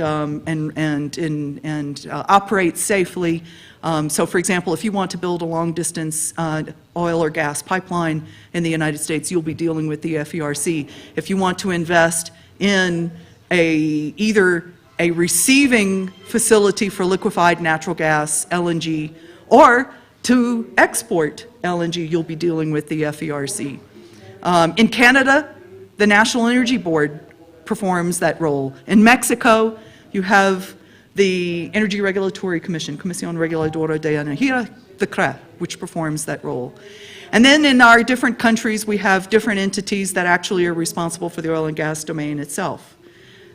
operates safely. So for example, if you want to build a long-distance oil or gas pipeline in the United States, you'll be dealing with the FERC. If you want to invest in either a receiving facility for liquefied natural gas, LNG, or to export LNG, you'll be dealing with the FERC. In Canada, the National Energy Board performs that role. In Mexico, you have the Energy Regulatory Commission, Comisión Reguladora de Energía, the CRE, which performs that role. And then in our different countries, we have different entities that actually are responsible for the oil and gas domain itself.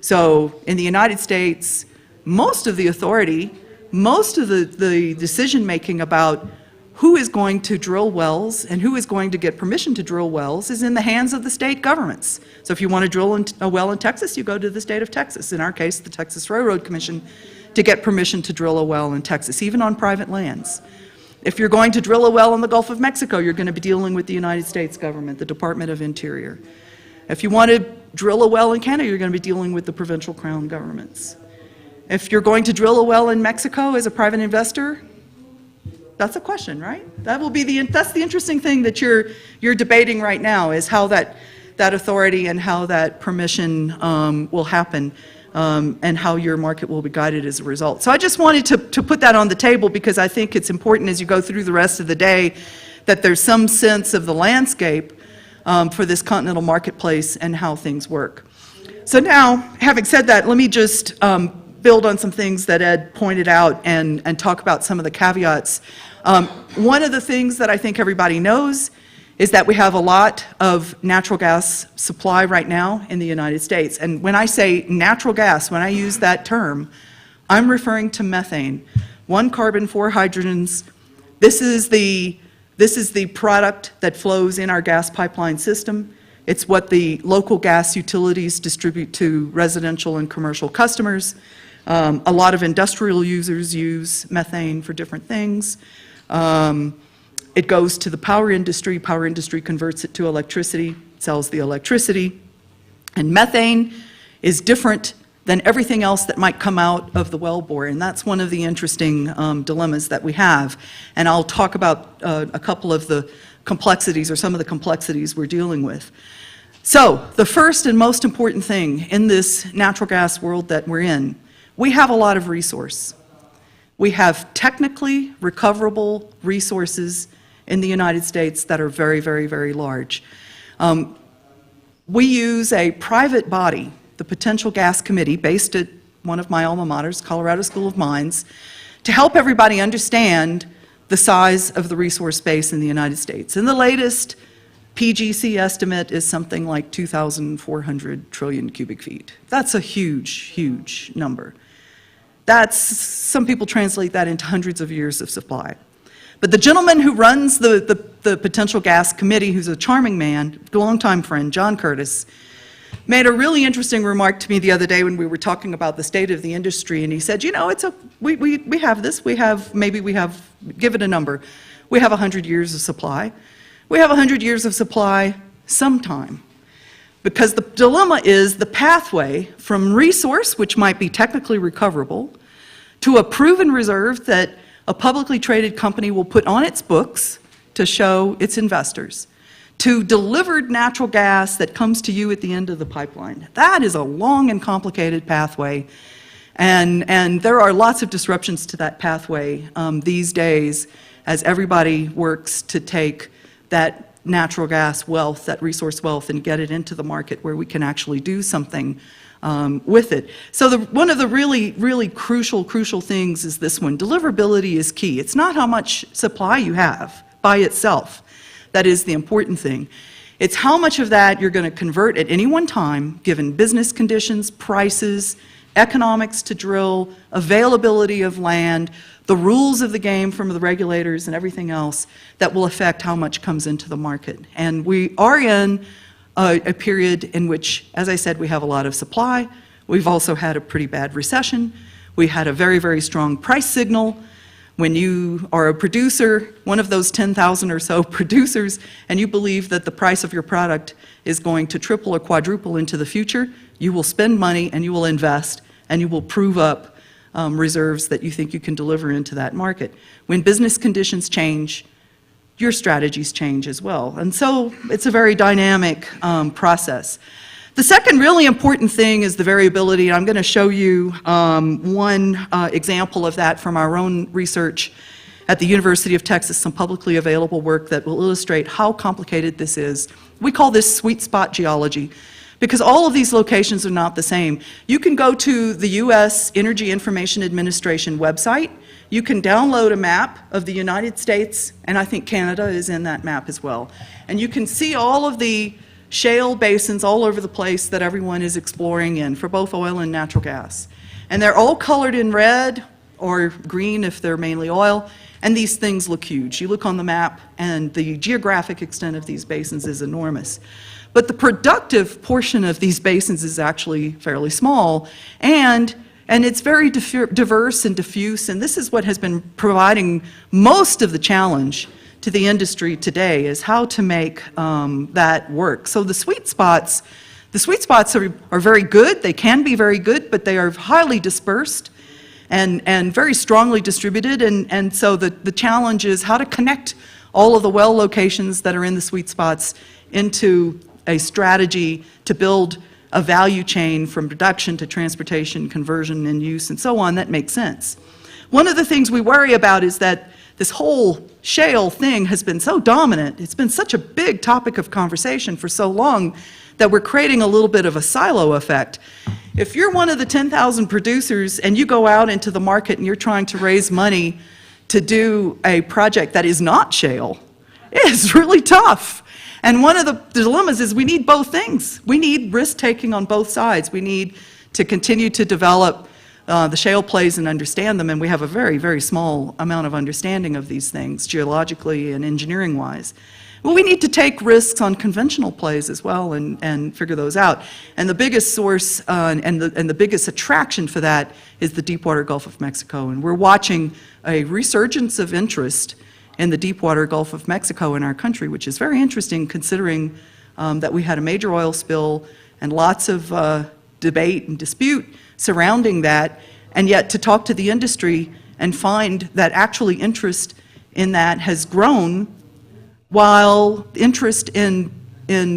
So in the United States, most of the authority, most of the decision-making about who is going to drill wells and who is going to get permission to drill wells is in the hands of the state governments. So if you want to drill a well in Texas, you go to the state of Texas. In our case, the Texas Railroad Commission, to get permission to drill a well in Texas, even on private lands. If you're going to drill a well in the Gulf of Mexico, you're going to be dealing with the United States government, the Department of Interior. If you want to drill a well in Canada, you're going to be dealing with the provincial crown governments. If you're going to drill a well in Mexico as a private investor, that's a question, right? That's the interesting thing that you're debating right now, is how that authority and how that permission will happen, and how your market will be guided as a result. So I just wanted to put that on the table, because I think it's important as you go through the rest of the day that there's some sense of the landscape for this continental marketplace and how things work. So now, having said that, let me just build on some things that Ed pointed out and talk about some of the caveats. One of the things that I think everybody knows is that we have a lot of natural gas supply right now in the United States. And when I say natural gas, when I use that term, I'm referring to methane. 1 carbon, 4 hydrogens. This is the product that flows in our gas pipeline system. It's what the local gas utilities distribute to residential and commercial customers. A lot of industrial users use methane for different things. It goes to the power industry. Power industry converts it to electricity, sells the electricity. And methane is different than everything else that might come out of the wellbore. And that's one of the interesting dilemmas that we have. And I'll talk about a couple of the complexities, or some of the complexities we're dealing with. So the first and most important thing in this natural gas world that we're in, we have a lot of resource. We have technically recoverable resources in the United States that are very, very, very large. We use a private body, the Potential Gas Committee, based at one of my alma maters, Colorado School of Mines, to help everybody understand the size of the resource base in the United States. And the latest PGC estimate is something like 2,400 trillion cubic feet. That's a huge, huge number. Some people translate that into hundreds of years of supply. But the gentleman who runs the Potential Gas Committee, who's a charming man, longtime friend, John Curtis, made a really interesting remark to me the other day when we were talking about the state of the industry, and he said, you know, we have this, give it a number, we have 100 years of supply. We have 100 years of supply sometime. Because the dilemma is the pathway from resource, which might be technically recoverable, to a proven reserve that a publicly traded company will put on its books to show its investors, to delivered natural gas that comes to you at the end of the pipeline. That is a long and complicated pathway, and there are lots of disruptions to that pathway these days as everybody works to take that natural gas wealth, that resource wealth, and get it into the market where we can actually do something with it. So one of the really, really crucial things is this one. Deliverability is key. It's not how much supply you have by itself that is the important thing. It's how much of that you're going to convert at any one time, given business conditions, prices, economics to drill, availability of land, the rules of the game from the regulators and everything else that will affect how much comes into the market. And we are in a period in which, as I said, we have a lot of supply. We've also had a pretty bad recession. We had a very, very strong price signal. When you are a producer, one of those 10,000 or so producers, and you believe that the price of your product is going to triple or quadruple into the future, you will spend money and you will invest and you will prove up reserves that you think you can deliver into that market. When business conditions change, your strategies change as well. And so it's a very dynamic process. The second really important thing is the variability. I'm going to show you one example of that from our own research at the University of Texas, some publicly available work that will illustrate how complicated this is. We call this sweet spot geology, because all of these locations are not the same. You can go to the U.S. Energy Information Administration website. You can download a map of the United States, and I think Canada is in that map as well. And you can see all of the shale basins all over the place that everyone is exploring in for both oil and natural gas. And they're all colored in red or green if they're mainly oil, and these things look huge. You look on the map, and the geographic extent of these basins is enormous. But the productive portion of these basins is actually fairly small, and it's very diverse and diffuse, and this is what has been providing most of the challenge to the industry today, is how to make that work. So the sweet spots are very good. They can be very good, but they are highly dispersed and very strongly distributed, and so the challenge is how to connect all of the well locations that are in the sweet spots into a strategy to build a value chain from production to transportation, conversion, and use, and so on that makes sense. One of the things we worry about is that this whole shale thing has been so dominant, it's been such a big topic of conversation for so long that we're creating a little bit of a silo effect. If you're one of the 10,000 producers and you go out into the market and you're trying to raise money to do a project that is not shale, it's really tough. And one of the dilemmas is we need both things. We need risk-taking on both sides. We need to continue to develop the shale plays and understand them, and we have a very, very small amount of understanding of these things, geologically and engineering-wise. Well, we need to take risks on conventional plays as well and figure those out. And the biggest source and the biggest attraction for that is the deepwater Gulf of Mexico. And we're watching a resurgence of interest in the deepwater Gulf of Mexico in our country, which is very interesting considering that we had a major oil spill and lots of debate and dispute surrounding that, and yet to talk to the industry and find that actually interest in that has grown while interest in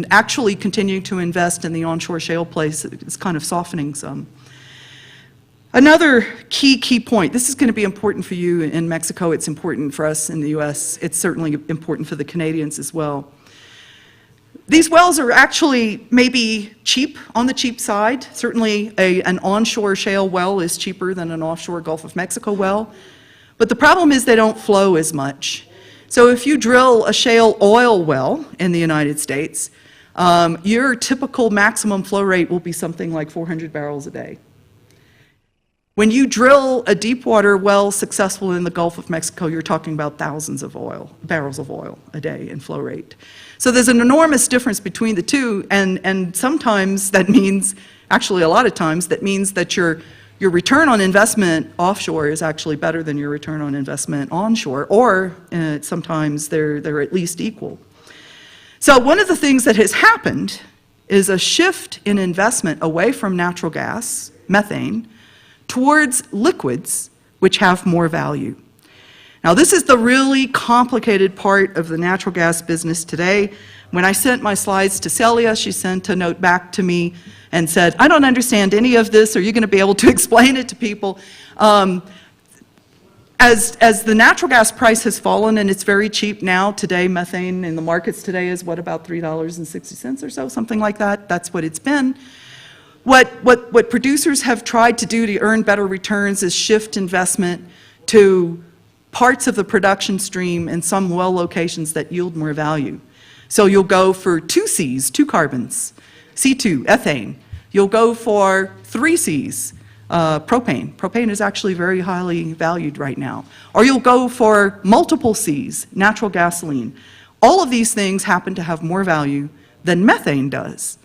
actually continuing to invest in the onshore shale plays is kind of softening some. Another key point, this is going to be important for you in Mexico, it's important for us in the US, it's certainly important for the Canadians as well. These wells are actually maybe cheap, on the cheap side. Certainly an onshore shale well is cheaper than an offshore Gulf of Mexico well. But the problem is they don't flow as much. So if you drill a shale oil well in the United States, your typical maximum flow rate will be something like 400 barrels a day. When you drill a deep water well successful in the Gulf of Mexico, you're talking about thousands of barrels of oil a day in flow rate. So there's an enormous difference between the two, and sometimes that means, actually a lot of times, that means that your return on investment offshore is actually better than your return on investment onshore, or sometimes they're at least equal. So one of the things that has happened is a shift in investment away from natural gas, methane, towards liquids, which have more value. Now, this is the really complicated part of the natural gas business today. When I sent my slides to Celia, she sent a note back to me and said, I don't understand any of this. Are you going to be able to explain it to people? As the natural gas price has fallen, and it's very cheap now, today methane in the markets today is what, about $3.60 or so, something like that. That's what it's been. What producers have tried to do to earn better returns is shift investment to parts of the production stream in some well locations that yield more value. So you'll go for 2 Cs, 2 carbons, C2, ethane. You'll go for 3 Cs, propane. Propane is actually very highly valued right now. Or you'll go for multiple Cs, natural gasoline. All of these things happen to have more value than methane does.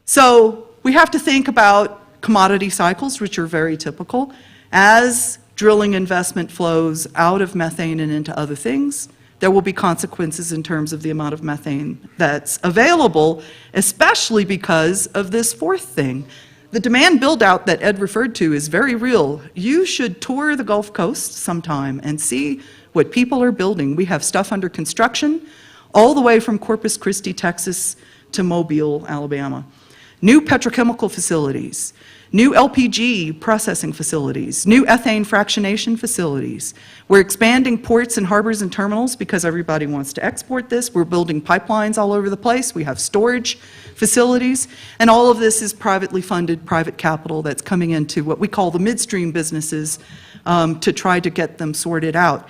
So we have to think about commodity cycles, which are very typical. As drilling investment flows out of methane and into other things, there will be consequences in terms of the amount of methane that's available, especially because of this fourth thing. The demand build-out that Ed referred to is very real. You should tour the Gulf Coast sometime and see what people are building. We have stuff under construction all the way from Corpus Christi, Texas to Mobile, Alabama. New petrochemical facilities, new LPG processing facilities, new ethane fractionation facilities. We're expanding ports and harbors and terminals because everybody wants to export this. We're building pipelines all over the place. We have storage facilities. And all of this is privately funded, private capital that's coming into what we call the midstream businesses to try to get them sorted out.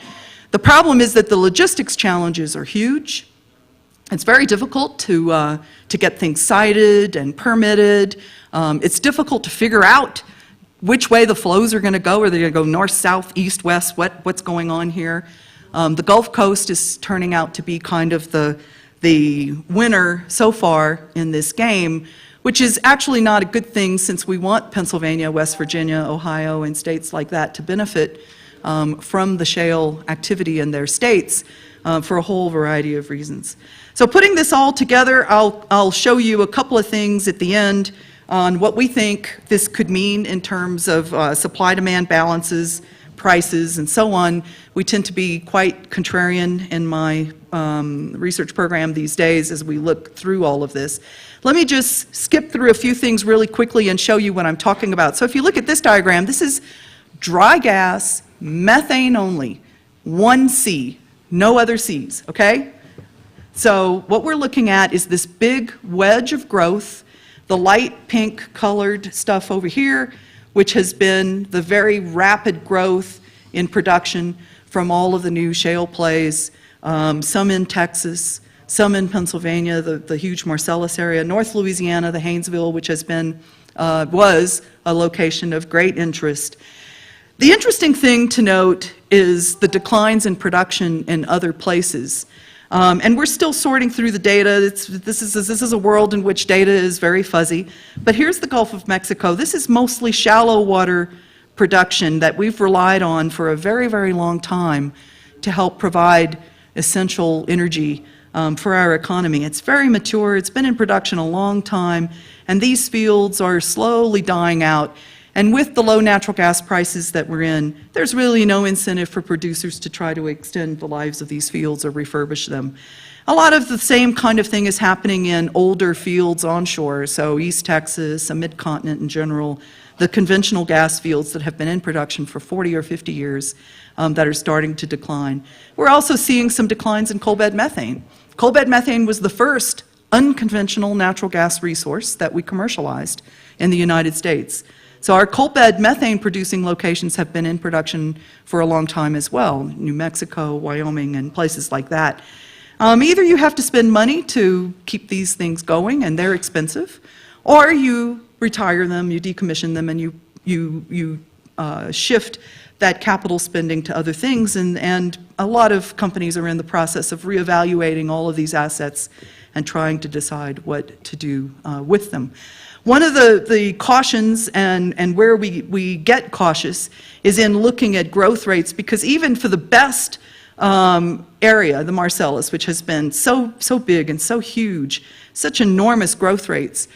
The problem is that the logistics challenges are huge. It's very difficult to get things sited and permitted. It's difficult to figure out which way the flows are going to go. Are they going to go north, south, east, west? What's going on here? The Gulf Coast is turning out to be kind of the winner so far in this game, which is actually not a good thing since we want Pennsylvania, West Virginia, Ohio, and states like that to benefit from the shale activity in their states for a whole variety of reasons. So putting this all together, I'll show you a couple of things at the end on what we think this could mean in terms of supply-demand balances, prices, and so on. We tend to be quite contrarian in my research program these days as we look through all of this. Let me just skip through a few things really quickly and show you what I'm talking about. So if you look at this diagram, this is dry gas, methane only, 1 C, no other Cs, okay? So what we're looking at is this big wedge of growth, the light pink colored stuff over here, which has been the very rapid growth in production from all of the new shale plays, some in Texas, some in Pennsylvania, the huge Marcellus area, North Louisiana, the Haynesville, which has been, was a location of great interest. The interesting thing to note is the declines in production in other places. And we're still sorting through the data. This is a world in which data is very fuzzy. But here's the Gulf of Mexico. This is mostly shallow water production that we've relied on for a very, very long time to help provide essential energy for our economy. It's very mature. It's been in production a long time. And these fields are slowly dying out. And with the low natural gas prices that we're in, there's really no incentive for producers to try to extend the lives of these fields or refurbish them. A lot of the same kind of thing is happening in older fields onshore, so East Texas, a mid-continent in general, the conventional gas fields that have been in production for 40 or 50 years that are starting to decline. We're also seeing some declines in coal bed methane. Coal bed methane was the first unconventional natural gas resource that we commercialized in the United States. So our coal bed methane producing locations have been in production for a long time as well, New Mexico, Wyoming, and places like that. Either you have to spend money to keep these things going, and they're expensive, or you retire them, you decommission them, and you shift that capital spending to other things, and a lot of companies are in the process of reevaluating all of these assets and trying to decide what to do with them. One of the cautions and where we get cautious is in looking at growth rates, because even for the best area, the Marcellus, which has been so big and so huge, such enormous growth rates,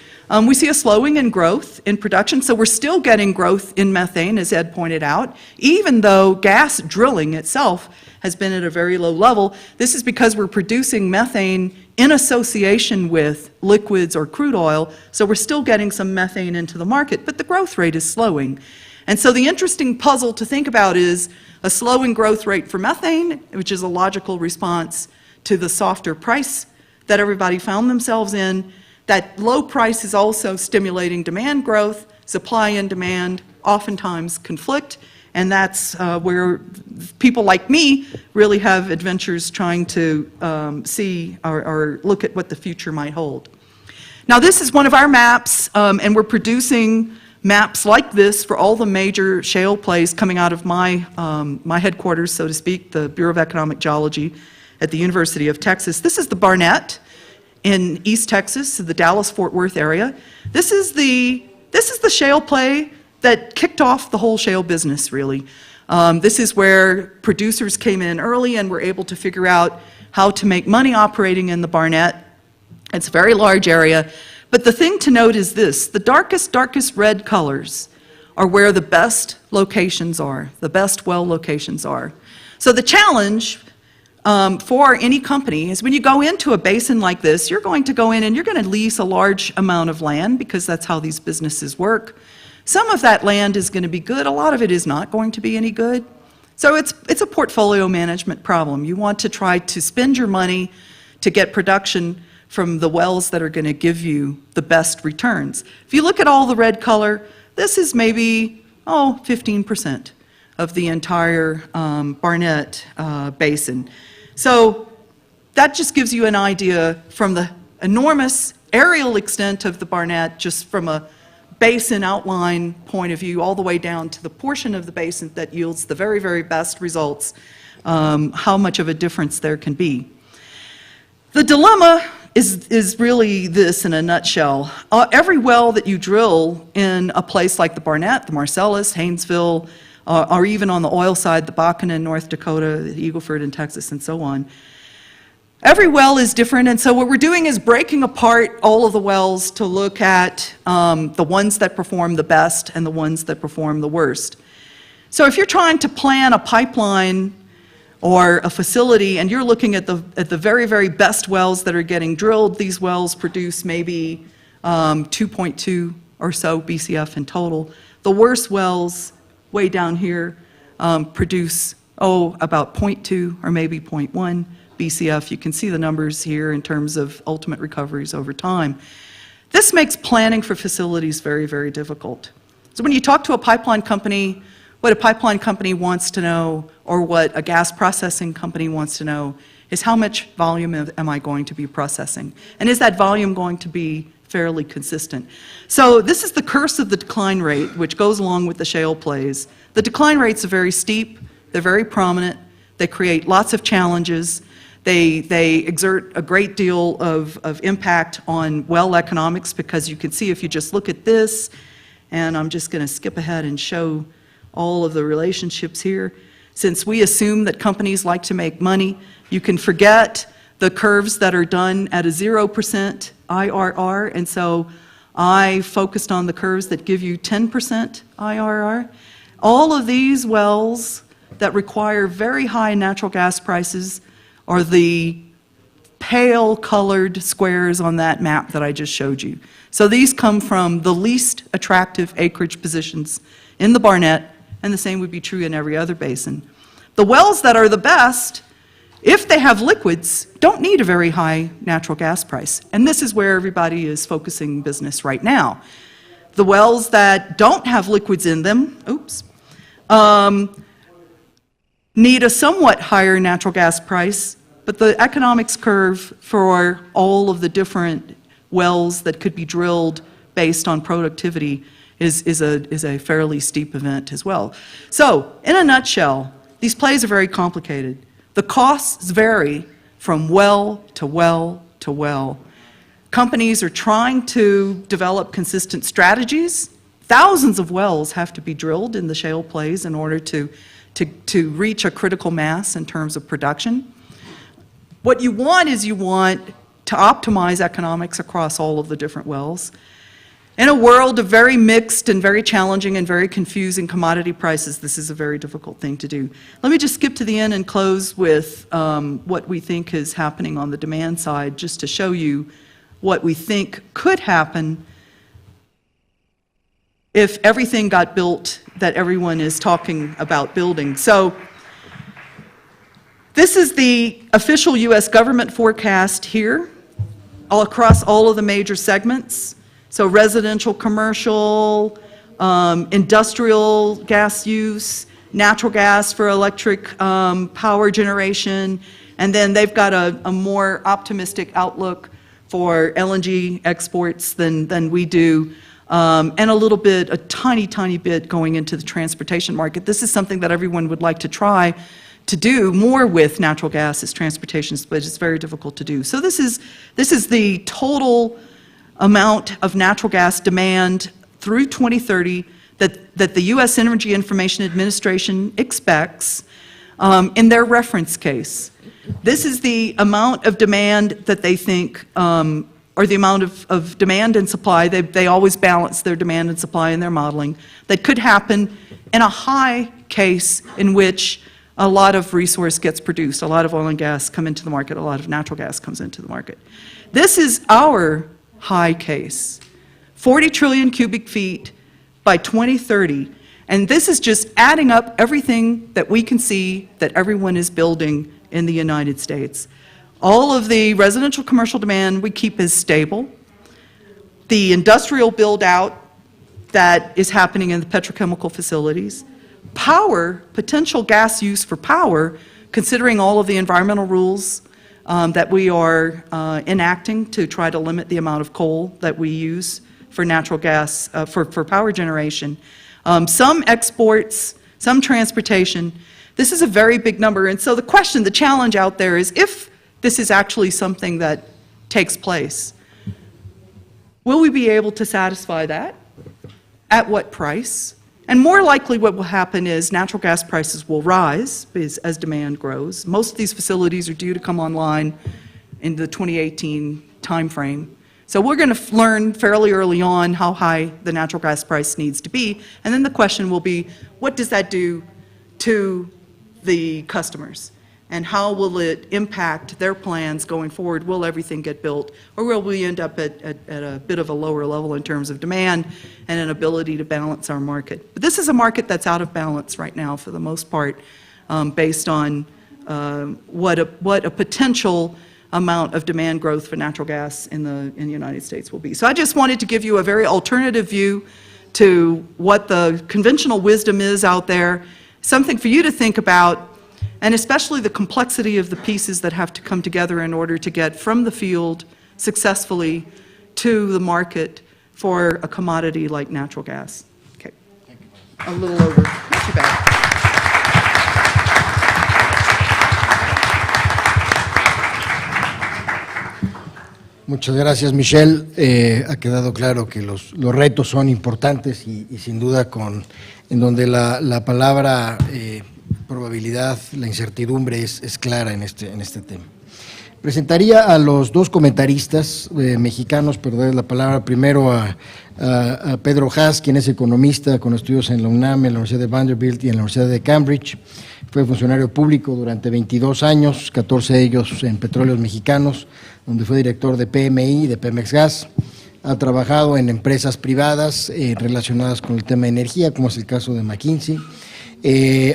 we see a slowing in growth in production. So we're still getting growth in methane, as Ed pointed out, even though gas drilling itself has been at a very low level. This is because we're producing methane in association with liquids or crude oil, so we're still getting some methane into the market, but the growth rate is slowing. And so the interesting puzzle to think about is a slowing growth rate for methane, which is a logical response to the softer price that everybody found themselves in. That low price is also stimulating demand growth. Supply and demand oftentimes conflict, and that's where people like me really have adventures trying to see or look at what the future might hold. Now, this is one of our maps, and we're producing maps like this for all the major shale plays coming out of my headquarters, so to speak, the Bureau of Economic Geology at the University of Texas. This is the Barnett in East Texas, the Dallas-Fort Worth area. This is the shale play that kicked off the whole shale business, really. This is where producers came in early and were able to figure out how to make money operating in the Barnett. It's a very large area. But the thing to note is this: the darkest red colors are where the best locations are, the best well locations are. So the challenge for any company is when you go into a basin like this, you're going to go in and you're going to lease a large amount of land, because that's how these businesses work. Some of that land is going to be good, a lot of it is not going to be any good. So it's a portfolio management problem. You want to try to spend your money to get production from the wells that are going to give you the best returns. If you look at all the red color, this is maybe, 15% of the entire Barnett basin. So that just gives you an idea from the enormous aerial extent of the Barnett, just from a basin outline point of view, all the way down to the portion of the basin that yields the very, very best results, how much of a difference there can be. The dilemma is really this in a nutshell. Every well that you drill in a place like the Barnett, the Marcellus, Haynesville, or even on the oil side, the Bakken in North Dakota, the Eagle Ford in Texas, and so on, every well is different, and so what we're doing is breaking apart all of the wells to look at the ones that perform the best and the ones that perform the worst. So if you're trying to plan a pipeline or a facility and you're looking at the very, very best wells that are getting drilled, these wells produce maybe 2.2 or so BCF in total. The worst wells, way down here, produce, about 0.2 or maybe 0.1 BCF. You can see the numbers here in terms of ultimate recoveries over time. This makes planning for facilities very, very difficult. So when you talk to a pipeline company, what a pipeline company wants to know, or what a gas processing company wants to know, is how much volume am I going to be processing? And is that volume going to be fairly consistent? So this is the curse of the decline rate, which goes along with the shale plays. The decline rates are very steep, they're very prominent, they create lots of challenges, they exert a great deal of impact on well economics, because you can see if you just look at this, and I'm just going to skip ahead and show all of the relationships here. Since we assume that companies like to make money, you can forget the curves that are done at a 0% IRR, and so I focused on the curves that give you 10% IRR. All of these wells that require very high natural gas prices are the pale-colored squares on that map that I just showed you. So these come from the least attractive acreage positions in the Barnett, and the same would be true in every other basin. The wells that are the best, if they have liquids, don't need a very high natural gas price. And this is where everybody is focusing business right now. The wells that don't have liquids in them, need a somewhat higher natural gas price, but the economics curve for all of the different wells that could be drilled based on productivity is a fairly steep event as well. So, in a nutshell, these plays are very complicated. The costs vary from well to well to well. Companies are trying to develop consistent strategies. Thousands of wells have to be drilled in the shale plays in order to reach a critical mass in terms of production. What you want is you want to optimize economics across all of the different wells. In a world of very mixed and very challenging and very confusing commodity prices, this is a very difficult thing to do. Let me just skip to the end and close with what we think is happening on the demand side, just to show you what we think could happen if everything got built that everyone is talking about building. So this is the official U.S. government forecast here, all across all of the major segments. So residential, commercial, industrial gas use, natural gas for electric power generation, and then they've got a more optimistic outlook for LNG exports than we do. And a tiny bit going into the transportation market. This is something that everyone would like to try to do more with natural gas as transportation, but it's very difficult to do. So this is the total amount of natural gas demand through 2030 that the U.S. Energy Information Administration expects in their reference case. This is the amount of demand that they think or the amount of demand and supply. They always balance their demand and supply in their modeling. That could happen in a high case in which a lot of resource gets produced, a lot of oil and gas come into the market, a lot of natural gas comes into the market. This is our high case, 40 trillion cubic feet by 2030. And this is just adding up everything that we can see that everyone is building in the United States. All of the residential commercial demand we keep as stable. The industrial build-out that is happening in the petrochemical facilities. Power, potential gas use for power, considering all of the environmental rules that we are enacting to try to limit the amount of coal that we use for natural gas, for power generation. Some exports, some transportation. This is a very big number. And so the question, the challenge out there is, if this is actually something that takes place, will we be able to satisfy that? At what price? And more likely what will happen is natural gas prices will rise as demand grows. Most of these facilities are due to come online in the 2018 timeframe. So we're going to learn fairly early on how high the natural gas price needs to be. And then the question will be, what does that do to the customers? And how will it impact their plans going forward? Will everything get built? Or will we end up at a bit of a lower level in terms of demand and an ability to balance our market? But this is a market that's out of balance right now for the most part, based on what a potential amount of demand growth for natural gas in the United States will be. So I just wanted to give you a very alternative view to what the conventional wisdom is out there, something for you to think about, and especially the complexity of the pieces that have to come together in order to get from the field successfully to the market for a commodity like natural gas. Okay. A little over. Not too bad. Muchas gracias, Michelle. Ha quedado claro que los retos son importantes y sin duda en donde la palabra probabilidad, la incertidumbre es clara en este tema. Presentaría a los dos comentaristas mexicanos, pero darles la palabra primero a Pedro Hass, quien es economista con estudios en la UNAM, en la Universidad de Vanderbilt y en la Universidad de Cambridge. Fue funcionario público durante 22 años, 14 de ellos en Petróleos Mexicanos, donde fue director de PMI, de Pemex Gas. Ha trabajado en empresas privadas relacionadas con el tema de energía, como es el caso de McKinsey,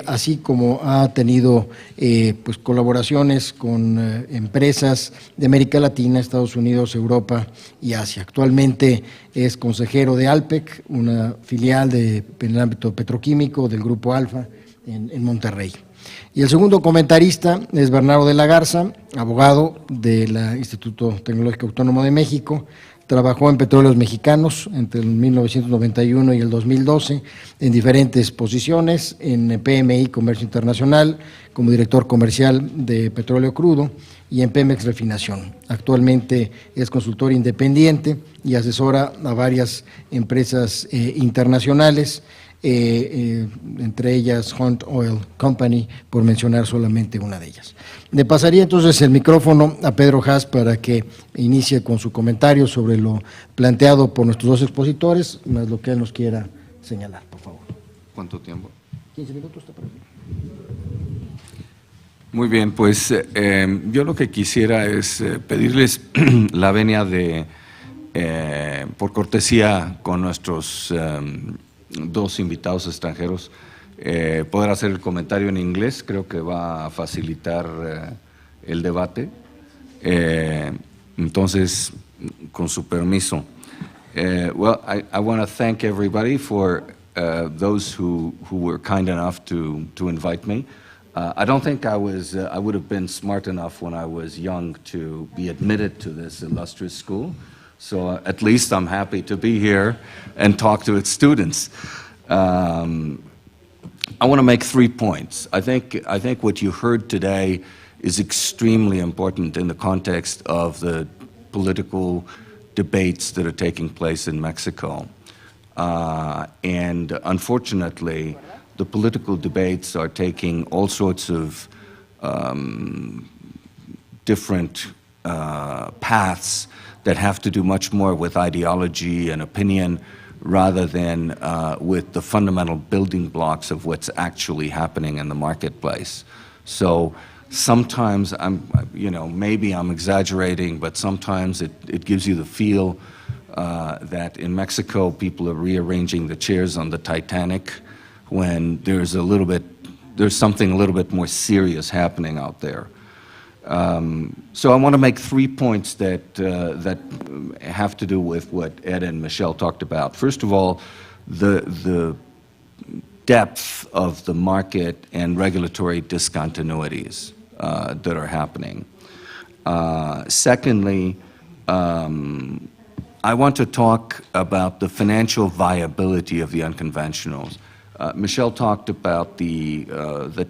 así como ha tenido pues colaboraciones con empresas de América Latina, Estados Unidos, Europa y Asia. Actualmente es consejero de Alpec, una filial en el ámbito petroquímico del Grupo Alfa en Monterrey. Y el segundo comentarista es Bernardo de la Garza, abogado del Instituto Tecnológico Autónomo de México. Trabajó en Petróleos Mexicanos entre el 1991 y el 2012 en diferentes posiciones, en PMI Comercio Internacional, como director comercial de Petróleo Crudo y en Pemex Refinación. Actualmente es consultor independiente y asesora a varias empresas internacionales, entre ellas Hunt Oil Company, por mencionar solamente una de ellas. Le pasaría entonces el micrófono a Pedro Haas para que inicie con su comentario sobre lo planteado por nuestros dos expositores, más lo que él nos quiera señalar, por favor. ¿Cuánto tiempo? 15 minutos, ¿te parece? Muy bien, pues yo lo que quisiera es pedirles la venia de, por cortesía con nuestros dos invitados extranjeros, poder hacer el comentario en inglés. Creo que va a facilitar el debate. Entonces, con su permiso. Well, I want to thank everybody for those who were kind enough to invite me. I don't think I would have been smart enough when I was young to be admitted to this illustrious school. So at least I'm happy to be here and talk to its students. I want to make 3 points. I think what you heard today is extremely important in the context of the political debates that are taking place in Mexico. And unfortunately, the political debates are taking all sorts of different paths that have to do much more with ideology and opinion rather than with the fundamental building blocks of what's actually happening in the marketplace. So sometimes maybe I'm exaggerating, but sometimes it gives you the feel that in Mexico people are rearranging the chairs on the Titanic when there's something a little bit more serious happening out there. So I want to make 3 points that have to do with what Ed and Michelle talked about. First of all, the depth of the market and regulatory discontinuities that are happening. Secondly, I want to talk about the financial viability of the unconventionals. Michelle talked about the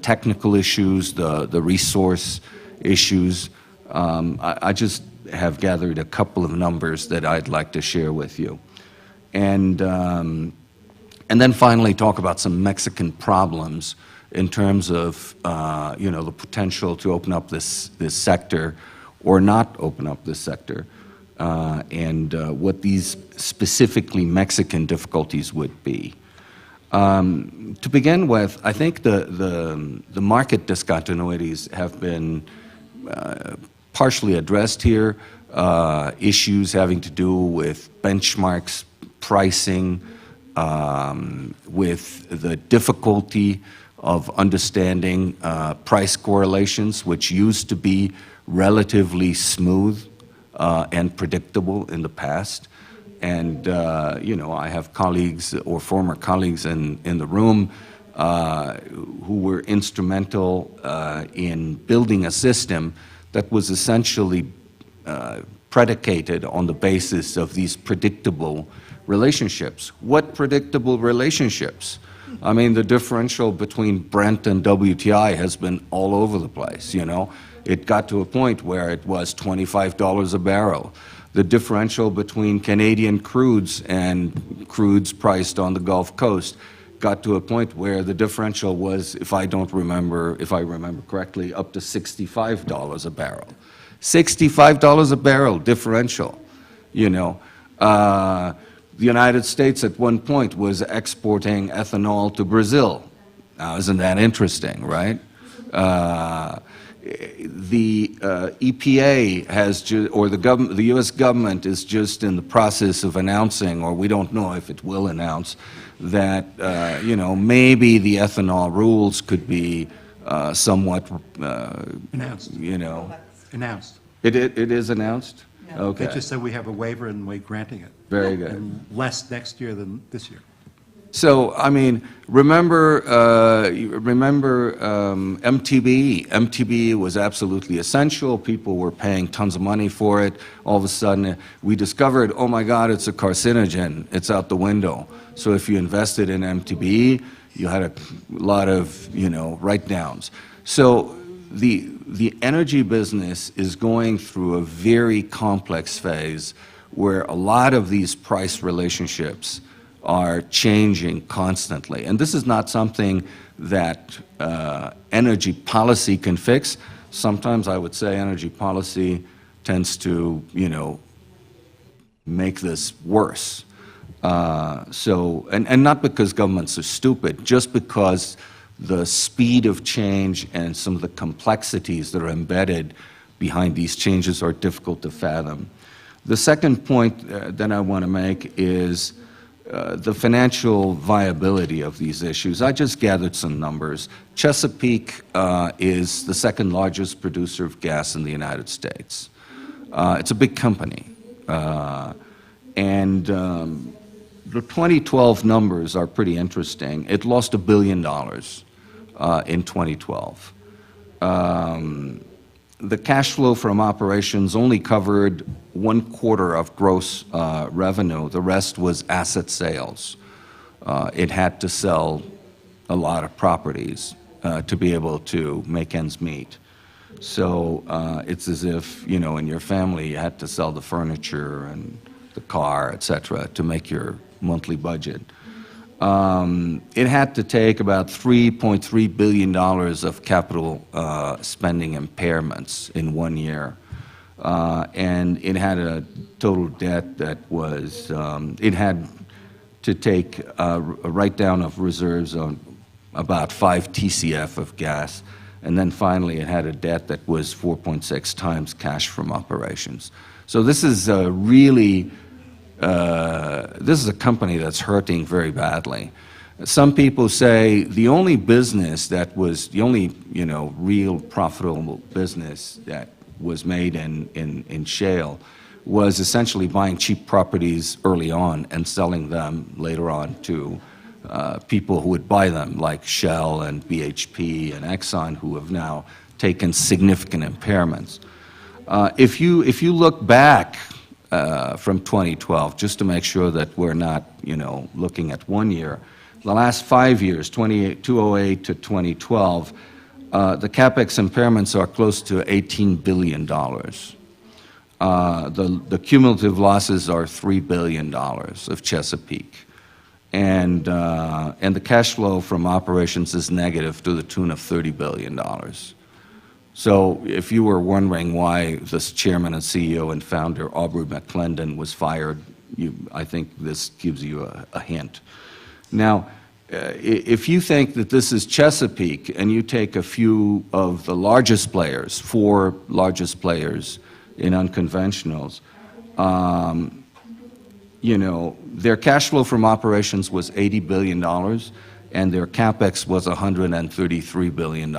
technical issues, the resource issues. I just have gathered a couple of numbers that I'd like to share with you. And then finally talk about some Mexican problems in terms of the potential to open up this sector or not open up this sector, and what these specifically Mexican difficulties would be. To begin with, I think the market discontinuities have been partially addressed here, issues having to do with benchmarks, pricing, with the difficulty of understanding price correlations, which used to be relatively smooth and predictable in the past. And, I have colleagues or former colleagues in the room who were instrumental in building a system that was essentially predicated on the basis of these predictable relationships. What predictable relationships? I mean, the differential between Brent and WTI has been all over the place, It got to a point where it was $25 a barrel. The differential between Canadian crudes and crudes priced on the Gulf Coast got to a point where the differential was, if I remember correctly, up to $65 a barrel. $65 a barrel differential, The United States at one point was exporting ethanol to Brazil. Now, isn't that interesting, right? The EPA has, or the U.S. government is just in the process of announcing, or we don't know if it will announce, that, maybe the ethanol rules could be somewhat, Announced. Announced. It is announced? Okay. They just said we have a waiver and we're granting it. Very good. And less next year than this year. So, I mean, remember MTBE? MTBE was absolutely essential. People were paying tons of money for it. All of a sudden, we discovered, oh my God, it's a carcinogen. It's out the window. So if you invested in MTBE, you had a lot of, write-downs. So the energy business is going through a very complex phase where a lot of these price relationships are changing constantly. And this is not something that energy policy can fix. Sometimes I would say energy policy tends to, make this worse. And not because governments are stupid, just because the speed of change and some of the complexities that are embedded behind these changes are difficult to fathom. The second point that I want to make is the financial viability of these issues. I just gathered some numbers. Chesapeake is the second largest producer of gas in the United States. It's a big company. And the 2012 numbers are pretty interesting. It lost $1 billion in 2012. The cash flow from operations only covered 1/4 of gross revenue. The rest was asset sales. It had to sell a lot of properties to be able to make ends meet. So it's as if, in your family, you had to sell the furniture and the car, et cetera, to make your monthly budget. It had to take about $3.3 billion of capital spending impairments in 1 year. And it had a total debt that was, it had to take a write-down of reserves on about 5 TCF of gas. And then finally, it had a debt that was 4.6 times cash from operations. So this is a really, this is a company that's hurting very badly. Some people say the only business that was, the only, real profitable business that was made in shale was essentially buying cheap properties early on and selling them later on to people who would buy them, like Shell and BHP and Exxon, who have now taken significant impairments. If you look back from 2012, just to make sure that we're not, looking at 1 year, the last 5 years, 2008 to 2012, the CapEx impairments are close to $18 billion. The cumulative losses are $3 billion of Chesapeake. And the cash flow from operations is negative to the tune of $30 billion. So if you were wondering why this chairman and CEO and founder, Aubrey McClendon, was fired, I think this gives you a hint. Now, if you think that this is Chesapeake and you take a few of the largest players, 4 largest players in unconventionals, their cash flow from operations was $80 billion and their CapEx was $133 billion.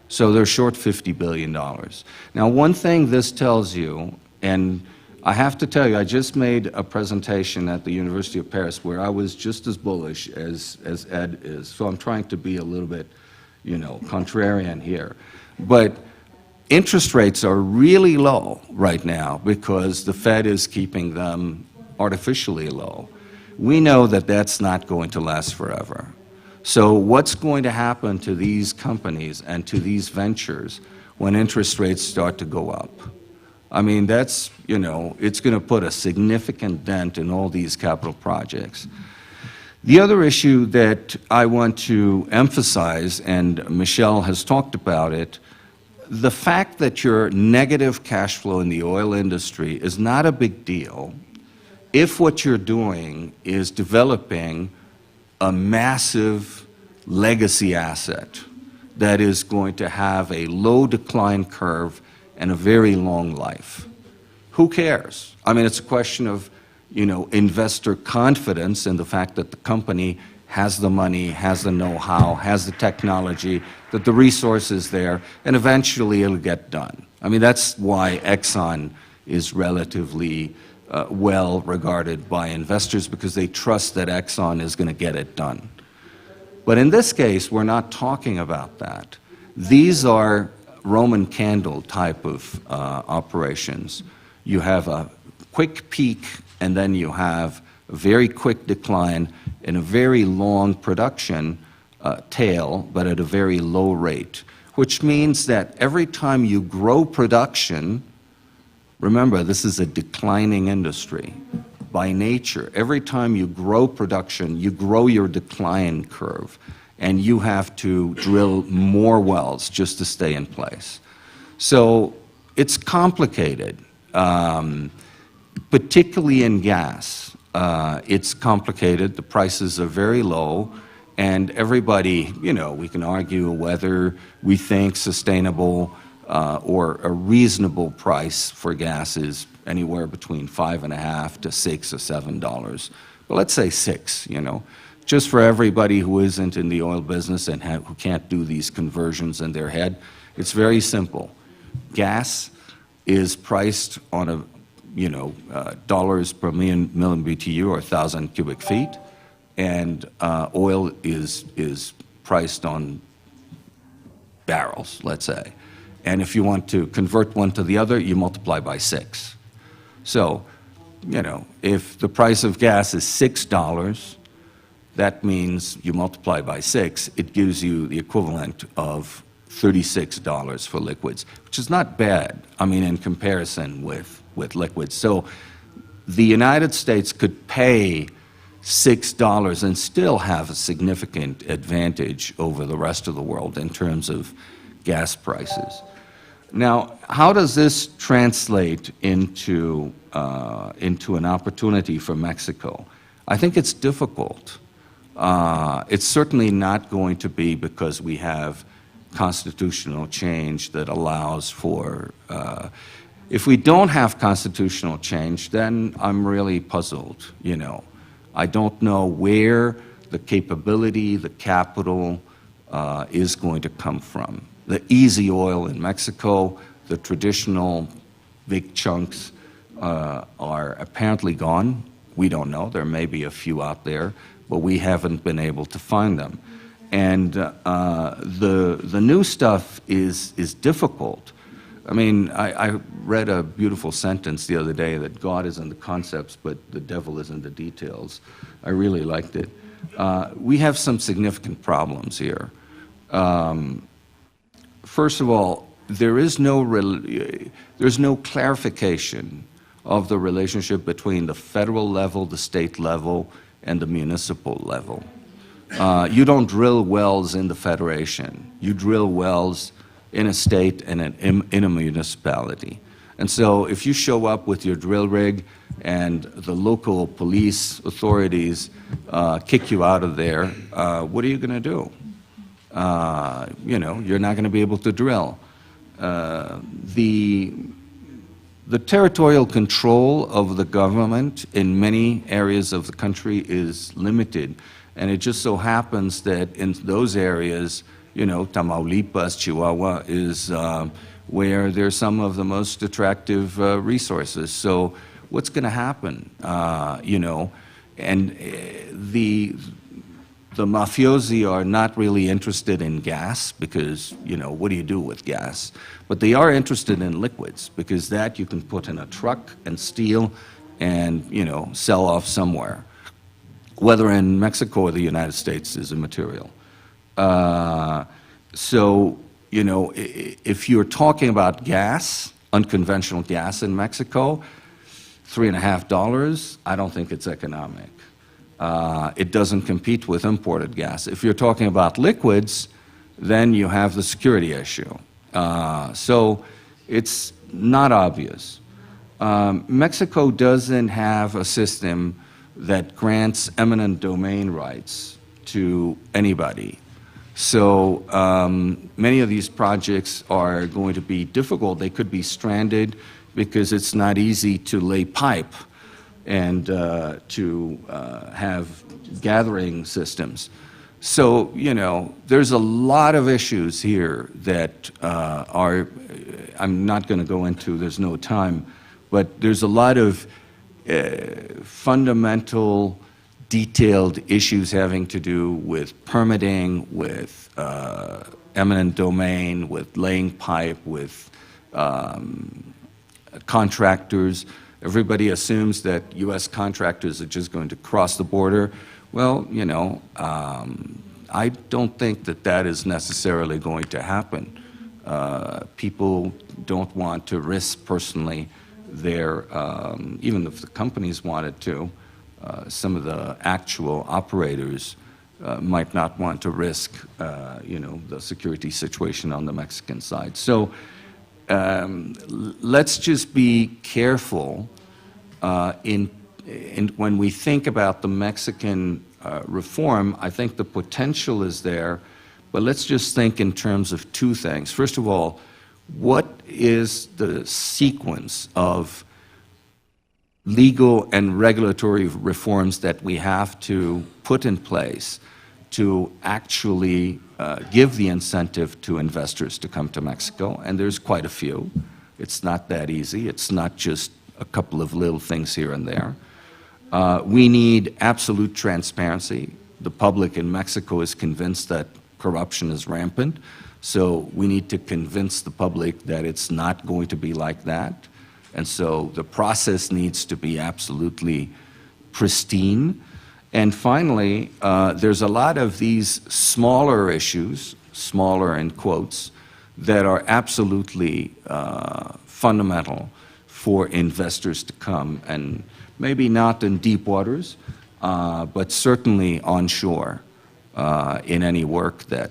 So they're short $50 billion. Now, one thing this tells you, and I have to tell you, I just made a presentation at the University of Paris where I was just as bullish as Ed is. So I'm trying to be a little bit, contrarian here. But interest rates are really low right now because the Fed is keeping them artificially low. We know that that's not going to last forever. So what's going to happen to these companies and to these ventures when interest rates start to go up? I mean, that's, it's going to put a significant dent in all these capital projects. The other issue that I want to emphasize, and Michelle has talked about it, the fact that your negative cash flow in the oil industry is not a big deal if what you're doing is developing a massive legacy asset. that is going to have a low decline curve and a very long life. Who cares? I mean, it's a question of, investor confidence in the fact that the company has the money, has the know-how, has the technology, that the resource is there, and eventually it'll get done. I mean, that's why Exxon is relatively well regarded by investors, because they trust that Exxon is going to get it done. But in this case, we're not talking about that. These are Roman candle type of operations. You have a quick peak, and then you have a very quick decline and a very long production tail, but at a very low rate, which means that every time you grow production, remember, this is a declining industry. By nature, every time you grow production, you grow your decline curve, and you have to drill more wells just to stay in place. So it's complicated, particularly in gas. It's complicated. The prices are very low, and everybody, we can argue whether we think sustainable or a reasonable price for gas is anywhere between $5.50 to $6 or $7. But let's say $6, just for everybody who isn't in the oil business and who can't do these conversions in their head. It's very simple. Gas is priced on a, dollars per million BTU or 1,000 cubic feet, and oil is priced on barrels, let's say. And if you want to convert one to the other, you multiply by 6. So, if the price of gas is $6, that means you multiply by 6, it gives you the equivalent of $36 for liquids, which is not bad, in comparison with liquids. So the United States could pay $6 and still have a significant advantage over the rest of the world in terms of gas prices. Now, how does this translate into an opportunity for Mexico? I think it's difficult. It's certainly not going to be because we have constitutional change that allows for. If we don't have constitutional change, then I'm really puzzled. I don't know where the capability, the capital is going to come from. The easy oil in Mexico, the traditional big chunks are apparently gone. We don't know. There may be a few out there, but we haven't been able to find them. And the new stuff is difficult. I read a beautiful sentence the other day that God is in the concepts, but the devil is in the details. I really liked it. We have some significant problems here. First of all, there's no clarification of the relationship between the federal level, the state level, and the municipal level. You don't drill wells in the federation. You drill wells in a state and in a municipality. And so if you show up with your drill rig and the local police authorities kick you out of there, what are you going to do? You're not going to be able to drill. The territorial control of the government in many areas of the country is limited, and it just so happens that in those areas, Tamaulipas, Chihuahua is where there's some of the most attractive resources. So what's going to happen? And the mafiosi are not really interested in gas because, what do you do with gas? But they are interested in liquids because that you can put in a truck and steal and, sell off somewhere. Whether in Mexico or the United States is immaterial. So, if you're talking about gas, unconventional gas in Mexico, $3.50, I don't think it's economic. It doesn't compete with imported gas. If you're talking about liquids, then you have the security issue. So it's not obvious. Mexico doesn't have a system that grants eminent domain rights to anybody. So many of these projects are going to be difficult. They could be stranded because it's not easy to lay pipe and to have gathering systems. So, you know, there's a lot of issues here that are, I'm not going to go into, there's no time, but there's a lot of fundamental, detailed issues having to do with permitting, with eminent domain, with laying pipe, with contractors. Everybody assumes that U.S. contractors are just going to cross the border. Well, you know, I don't think that that is necessarily going to happen. People don't want to risk personally their, even if the companies wanted to, some of the actual operators might not want to risk, you know, the security situation on the Mexican side. So let's just be careful when we think about the Mexican reform. I think the potential is there, but let's just think in terms of two things. First of all, what is the sequence of legal and regulatory reforms that we have to put in place to actually give the incentive to investors to come to Mexico? And there's quite a few. It's not that easy. It's not just a couple of little things here and there. We need absolute transparency. The public in Mexico is convinced that corruption is rampant, so we need to convince the public that it's not going to be like that. And so the process needs to be absolutely pristine. And finally, there's a lot of these smaller issues, smaller in quotes, that are absolutely fundamental for investors to come, and maybe not in deep waters, but certainly onshore in any work that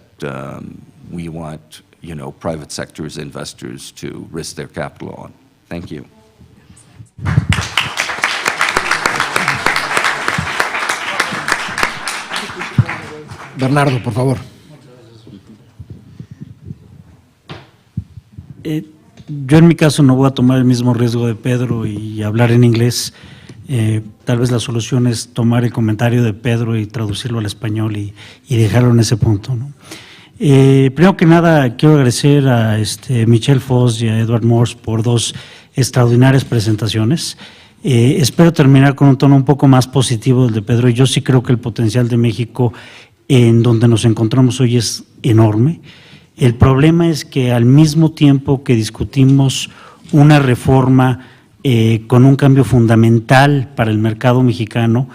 we want, you know, private sector's investors to risk their capital on. Thank you. Bernardo, por favor. Yo en mi caso no voy a tomar el mismo riesgo de Pedro y hablar en inglés. Tal vez la solución es tomar el comentario de Pedro y traducirlo al español y dejarlo en ese punto, ¿no? Primero que nada, quiero agradecer a Michelle Foss y a Edward Morse por dos extraordinarias presentaciones. Espero terminar con un tono un poco más positivo del de Pedro. Yo sí creo que el potencial de México en donde nos encontramos hoy es enorme. El problema es que al mismo tiempo que discutimos una reforma con un cambio fundamental para el mercado mexicano,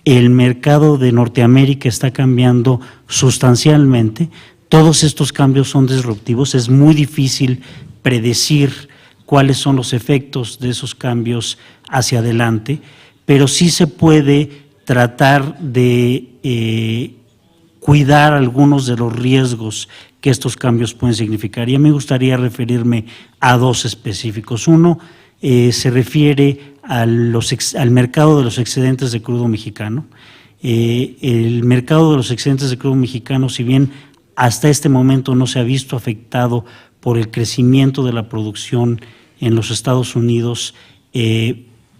el mercado de Norteamérica está cambiando sustancialmente. Todos estos cambios son disruptivos. Es muy difícil predecir cuáles son los efectos de esos cambios hacia adelante, pero sí se puede tratar de cuidar algunos de los riesgos que estos cambios pueden significar. Y a mí me gustaría referirme a dos específicos. Uno se refiere al mercado de los excedentes de crudo mexicano. El mercado de los excedentes de crudo mexicano, si bien hasta este momento no se ha visto afectado por el crecimiento de la producción en los Estados Unidos,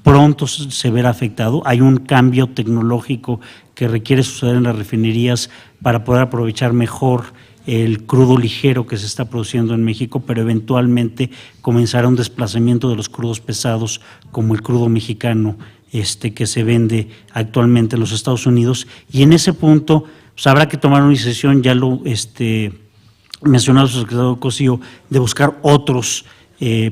pronto se verá afectado. Hay un cambio tecnológico que requiere suceder en las refinerías para poder aprovechar mejor el crudo ligero que se está produciendo en México, pero eventualmente comenzará un desplazamiento de los crudos pesados como el crudo mexicano que se vende actualmente en los Estados Unidos. Y en ese punto pues, habrá que tomar una decisión, ya lo mencionado el subsecretario Colegio, de buscar otros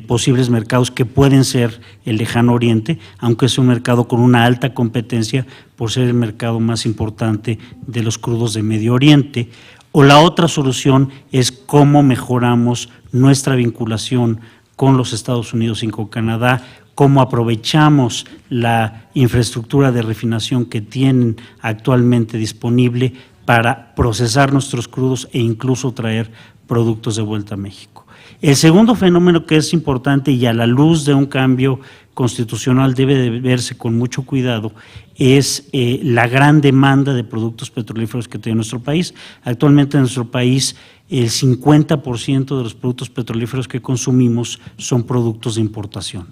posibles mercados que pueden ser el lejano oriente, aunque es un mercado con una alta competencia por ser el mercado más importante de los crudos de Medio Oriente. O la otra solución es cómo mejoramos nuestra vinculación con los Estados Unidos y con Canadá, cómo aprovechamos la infraestructura de refinación que tienen actualmente disponible para procesar nuestros crudos e incluso traer productos de vuelta a México. El segundo fenómeno que es importante y a la luz de un cambio constitucional debe de verse con mucho cuidado es la gran demanda de productos petrolíferos que tiene nuestro país. Actualmente en nuestro país el 50% de los productos petrolíferos que consumimos son productos de importación.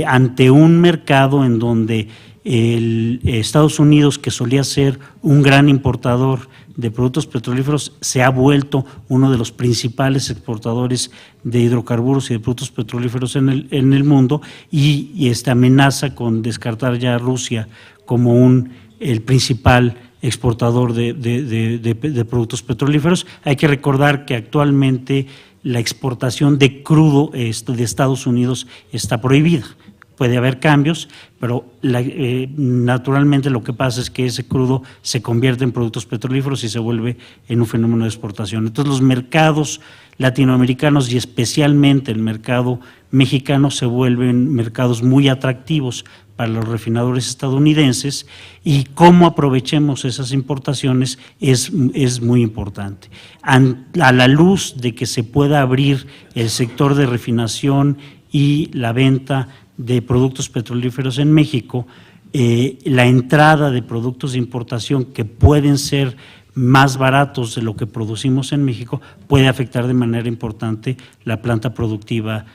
Ante un mercado en donde Estados Unidos, que solía ser un gran importador de productos petrolíferos, se ha vuelto uno de los principales exportadores de hidrocarburos y de productos petrolíferos en el mundo y amenaza con descartar ya a Rusia como el principal exportador de productos petrolíferos. Hay que recordar que actualmente la exportación de crudo de Estados Unidos está prohibida. Puede haber cambios, pero naturalmente lo que pasa es que ese crudo se convierte en productos petrolíferos y se vuelve en un fenómeno de exportación. Entonces los mercados latinoamericanos y especialmente el mercado mexicano se vuelven mercados muy atractivos para los refinadores estadounidenses y cómo aprovechemos esas importaciones es muy importante. A la luz de que se pueda abrir el sector de refinación y la venta de productos petrolíferos en México, la entrada de productos de importación que pueden ser más baratos de lo que producimos en México puede afectar de manera importante la planta productiva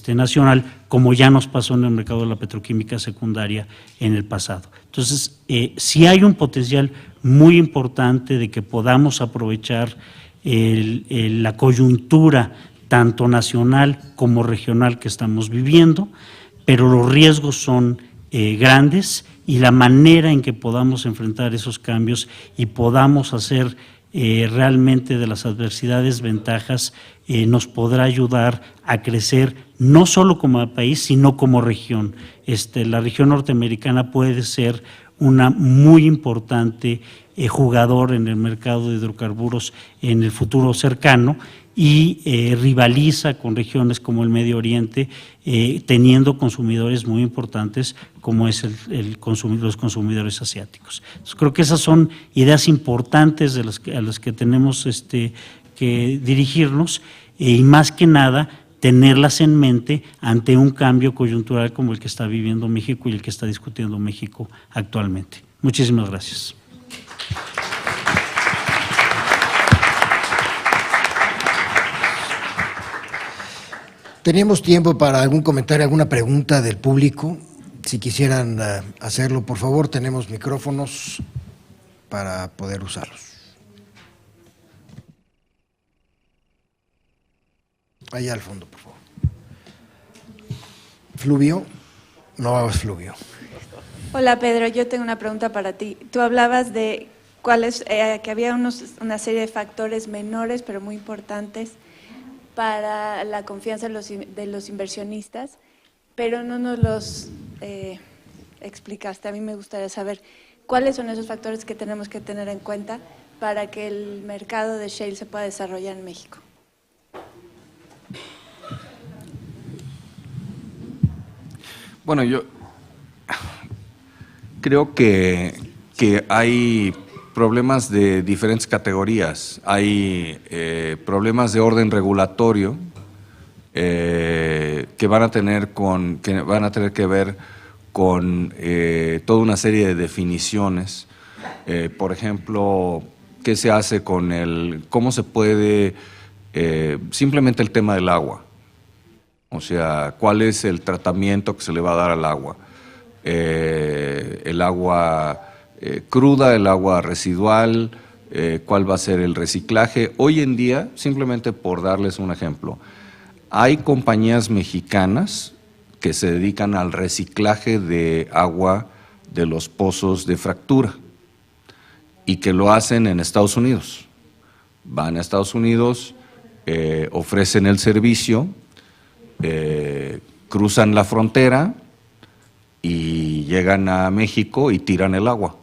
nacional, como ya nos pasó en el mercado de la petroquímica secundaria en el pasado. Entonces, sí hay un potencial muy importante de que podamos aprovechar la coyuntura tanto nacional como regional que estamos viviendo, pero los riesgos son grandes y la manera en que podamos enfrentar esos cambios y podamos hacer realmente de las adversidades ventajas nos podrá ayudar a crecer no solo como país, sino como región. La región norteamericana puede ser una muy importante jugador en el mercado de hidrocarburos en el futuro cercano y rivaliza con regiones como el Medio Oriente, teniendo consumidores muy importantes como es los consumidores asiáticos. Entonces, creo que esas son ideas importantes a las que tenemos que dirigirnos y más que nada tenerlas en mente ante un cambio coyuntural como el que está viviendo México y el que está discutiendo México actualmente. Muchísimas gracias. ¿Teníamos tiempo para algún comentario, alguna pregunta del público? Si quisieran hacerlo, por favor, tenemos micrófonos para poder usarlos. Allá al fondo, por favor. ¿Fluvio? No es Fluvio. Hola Pedro, yo tengo una pregunta para ti. Tú hablabas de que había una serie de factores menores pero muy importantes para la confianza de los inversionistas, pero no nos los explicaste. A mí me gustaría saber cuáles son esos factores que tenemos que tener en cuenta para que el mercado de shale se pueda desarrollar en México. Bueno, yo creo que hay problemas de diferentes categorías. Hay problemas de orden regulatorio que van a tener que ver con toda una serie de definiciones. Por ejemplo, ¿qué se hace con cómo se puede simplemente el tema del agua? O sea, ¿cuál es el tratamiento que se le va a dar al agua? El agua cruda, el agua residual, cuál va a ser el reciclaje. Hoy en día, simplemente por darles un ejemplo, hay compañías mexicanas que se dedican al reciclaje de agua de los pozos de fractura y que lo hacen en Estados Unidos. Van a Estados Unidos, ofrecen el servicio, cruzan la frontera y llegan a México y tiran el agua.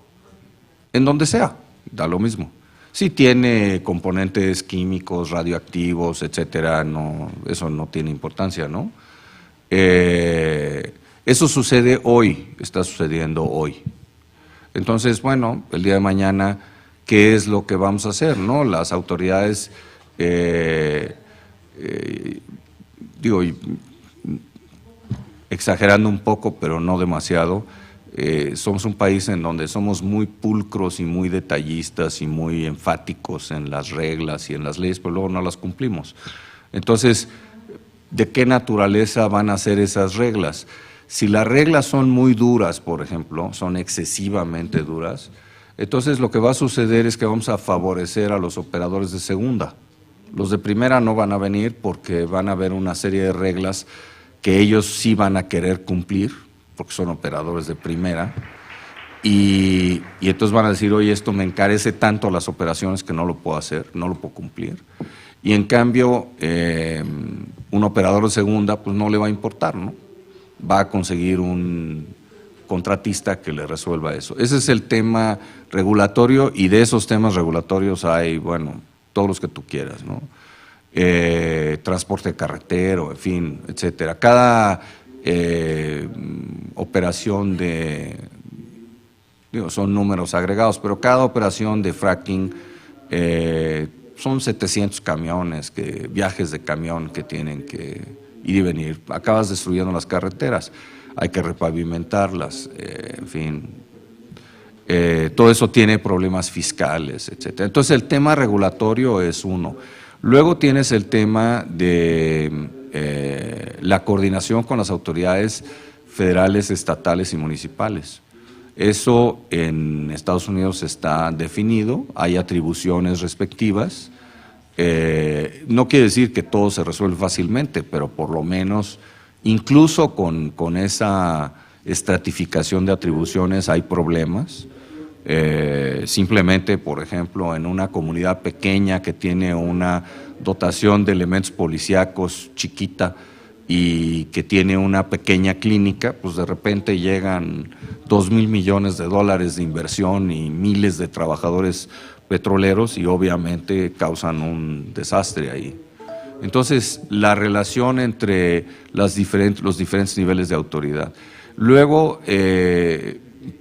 En donde sea, da lo mismo. Si tiene componentes químicos, radioactivos, etcétera, no, eso no tiene importancia, ¿no? Eso sucede hoy, está sucediendo hoy. Entonces, bueno, el día de mañana, ¿qué es lo que vamos a hacer, no? Las autoridades, exagerando un poco, pero no demasiado, somos un país en donde somos muy pulcros y muy detallistas y muy enfáticos en las reglas y en las leyes, pero luego no las cumplimos. Entonces, ¿de qué naturaleza van a ser esas reglas? Si las reglas son muy duras, por ejemplo, son excesivamente duras, entonces lo que va a suceder es que vamos a favorecer a los operadores de segunda. Los de primera no van a venir porque van a haber una serie de reglas que ellos sí van a querer cumplir, porque son operadores de primera, y entonces van a decir, oye, esto me encarece tanto las operaciones que no lo puedo hacer, no lo puedo cumplir. Y en cambio, un operador de segunda, pues no le va a importar, ¿no? Va a conseguir un contratista que le resuelva eso. Ese es el tema regulatorio, y de esos temas regulatorios hay, bueno, todos los que tú quieras, ¿no? Transporte carretero, en fin, etcétera. Cada operación son números agregados, pero cada operación de fracking son 700 camiones, viajes de camión que tienen que ir y venir. Acabas destruyendo las carreteras, hay que repavimentarlas, en fin. Todo eso tiene problemas fiscales, etcétera. Entonces el tema regulatorio es uno. Luego tienes el tema de la coordinación con las autoridades federales, estatales y municipales. Eso en Estados Unidos está definido, hay atribuciones respectivas. No quiere decir que todo se resuelve fácilmente, pero por lo menos, incluso con esa estratificación de atribuciones hay problemas. Simplemente, por ejemplo, en una comunidad pequeña que tiene una dotación de elementos policíacos chiquita y que tiene una pequeña clínica, pues de repente llegan 2,000 millones de dólares de inversión y miles de trabajadores petroleros y obviamente causan un desastre ahí. Entonces, la relación entre los diferentes niveles de autoridad. Luego,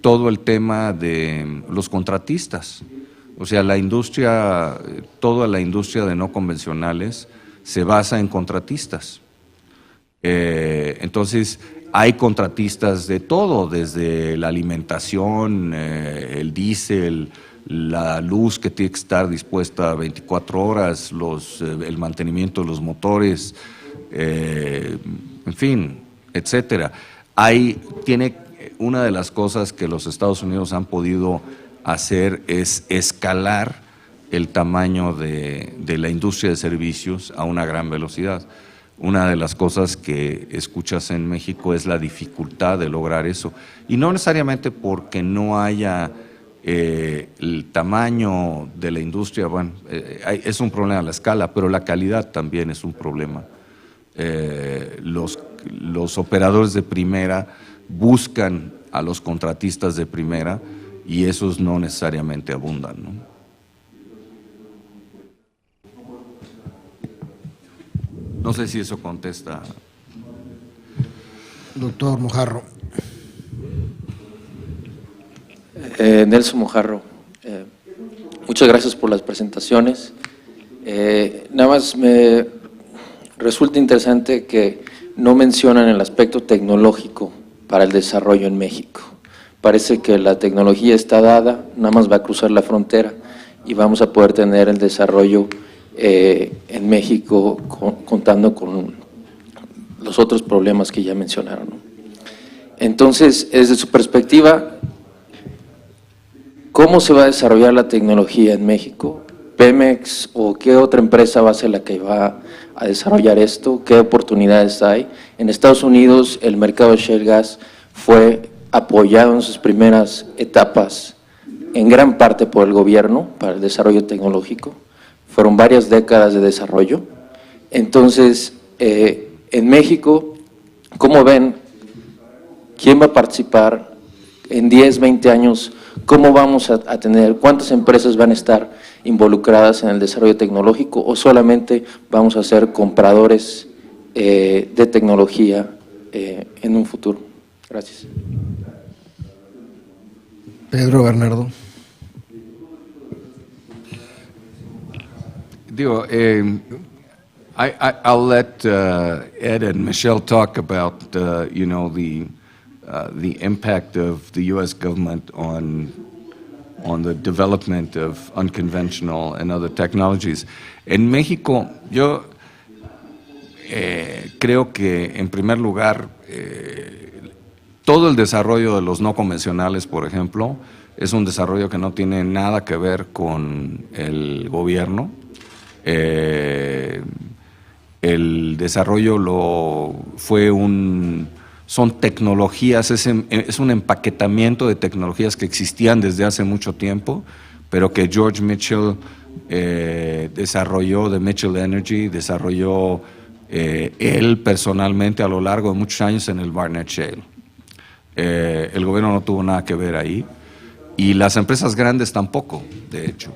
todo el tema de los contratistas. O sea, toda la industria de no convencionales se basa en contratistas. Entonces, hay contratistas de todo, desde la alimentación, el diésel, la luz que tiene que estar dispuesta 24 horas, el mantenimiento de los motores, en fin, etcétera. Una de las cosas que los Estados Unidos han podido hacer es escalar el tamaño de la industria de servicios a una gran velocidad. Una de las cosas que escuchas en México es la dificultad de lograr eso. Y no necesariamente porque no haya el tamaño de la industria, bueno, es un problema la escala, pero la calidad también es un problema. Los operadores de primera buscan a los contratistas de primera y esos no necesariamente abundan, ¿no? No sé si eso contesta. Doctor Mojarro. Nelson Mojarro, muchas gracias por las presentaciones. Nada más me resulta interesante que no mencionan el aspecto tecnológico para el desarrollo en México. Parece que la tecnología está dada, nada más va a cruzar la frontera y vamos a poder tener el desarrollo en México contando con los otros problemas que ya mencionaron, ¿no? Entonces, desde su perspectiva, ¿cómo se va a desarrollar la tecnología en México? ¿Pemex o qué otra empresa va a ser la que va a desarrollar esto? ¿Qué oportunidades hay? En Estados Unidos el mercado de shale gas fue apoyado en sus primeras etapas en gran parte por el gobierno para el desarrollo tecnológico. Fueron varias décadas de desarrollo. Entonces, en México, ¿cómo ven? ¿Quién va a participar en 10, 20 años? ¿Cómo vamos a tener? ¿Cuántas empresas van a estar involucradas en el desarrollo tecnológico o solamente vamos a ser compradores de tecnología en un futuro? Gracias. Pedro, Bernardo. Digo, I'll let Ed and Michelle talk about, the impact of the U.S. government on the development of unconventional and other technologies. En México, yo creo que, en primer lugar, todo el desarrollo de los no convencionales, por ejemplo, es un desarrollo que no tiene nada que ver con el gobierno. El desarrollo son tecnologías, es un empaquetamiento de tecnologías que existían desde hace mucho tiempo, pero que George Mitchell desarrolló, de Mitchell Energy, desarrolló él personalmente a lo largo de muchos años en el Barnett Shale. El gobierno no tuvo nada que ver ahí, y las empresas grandes tampoco, de hecho.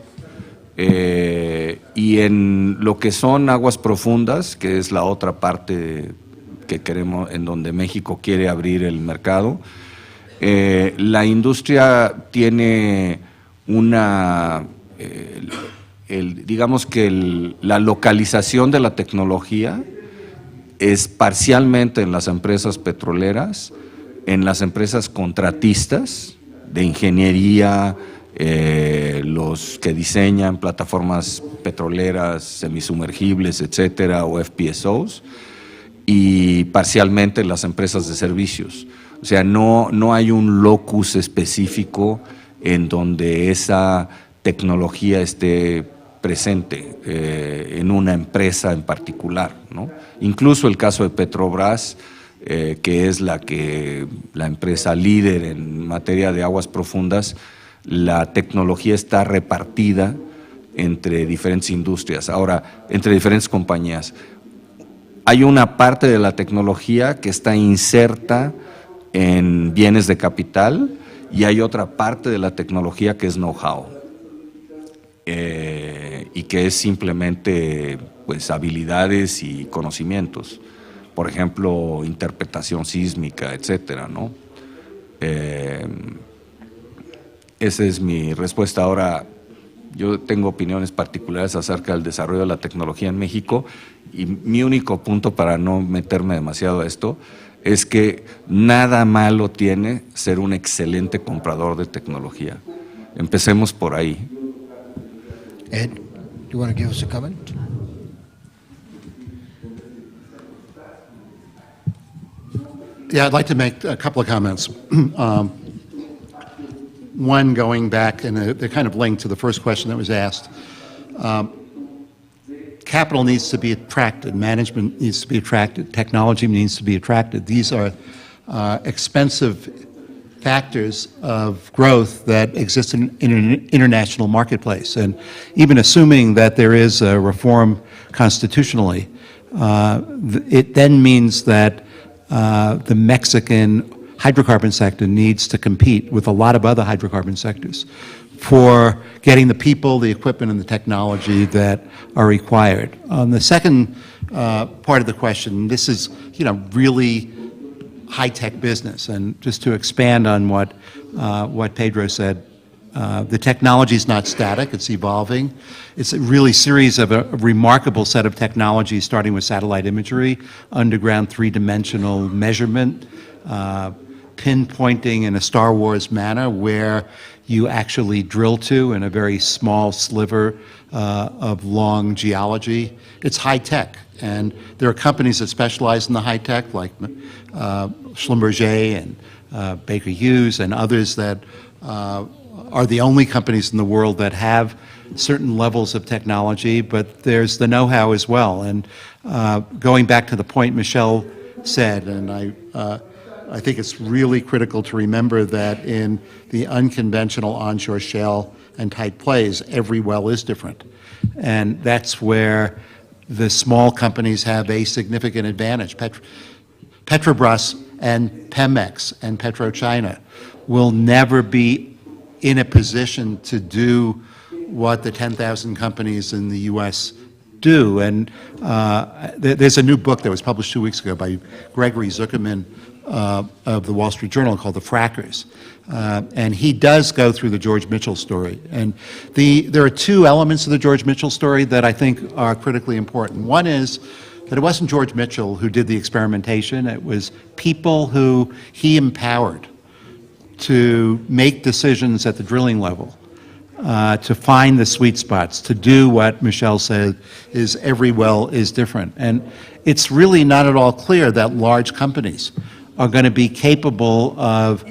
Y en lo que son aguas profundas, que es la otra parte que queremos, en donde México quiere abrir el mercado, la industria tiene digamos que la localización de la tecnología es parcialmente en las empresas petroleras, en las empresas contratistas de ingeniería, los que diseñan plataformas petroleras, semisumergibles, etcétera, o FPSOs, y parcialmente en las empresas de servicios. O sea, no hay un locus específico en donde esa tecnología esté presente en una empresa en particular, ¿no? Incluso el caso de Petrobras, que es la empresa líder en materia de aguas profundas, la tecnología está repartida entre diferentes industrias, ahora, entre diferentes compañías. Hay una parte de la tecnología que está inserta en bienes de capital y hay otra parte de la tecnología que es know-how y que es simplemente, pues, habilidades y conocimientos. Por ejemplo, interpretación sísmica, etcétera, ¿no? Esa es mi respuesta. Ahora, yo tengo opiniones particulares acerca del desarrollo de la tecnología en México, y mi único punto, para no meterme demasiado a esto, es que nada malo tiene ser un excelente comprador de tecnología. Empecemos por ahí. Ed, do you want to give us a comment? Yeah, I'd like to make a couple of comments. One, going back, and they're kind of linked to the first question that was asked. Capital needs to be attracted, management needs to be attracted, technology needs to be attracted. These are expensive factors of growth that exist in an international marketplace. And even assuming that there is a reform constitutionally, it then means that the Mexican hydrocarbon sector needs to compete with a lot of other hydrocarbon sectors for getting the people, the equipment, and the technology that are required. On the second part of the question, this is, really high-tech business. And just to expand on what Pedro said, the technology is not static, it's evolving. It's a really series of a remarkable set of technologies, starting with satellite imagery, underground three-dimensional measurement, pinpointing in a Star Wars manner where you actually drill to in a very small sliver of long geology. It's high-tech, and there are companies that specialize in the high-tech, like Schlumberger and Baker Hughes and others that are the only companies in the world that have certain levels of technology, but there's the know-how as well. And going back to the point Michelle said, and I think it's really critical to remember that in the unconventional onshore shale and tight plays, every well is different. And that's where the small companies have a significant advantage. Petrobras and Pemex and PetroChina will never be in a position to do what the 10,000 companies in the U.S. do. And there's a new book that was published 2 weeks ago by Gregory Zuckerman of the Wall Street Journal called The Frackers. And he does go through the George Mitchell story. And there are two elements of the George Mitchell story that I think are critically important. One is that it wasn't George Mitchell who did the experimentation. It was people who he empowered to make decisions at the drilling level, to find the sweet spots, to do what Michelle said is every well is different. And it's really not at all clear that large companies are going to be capable of,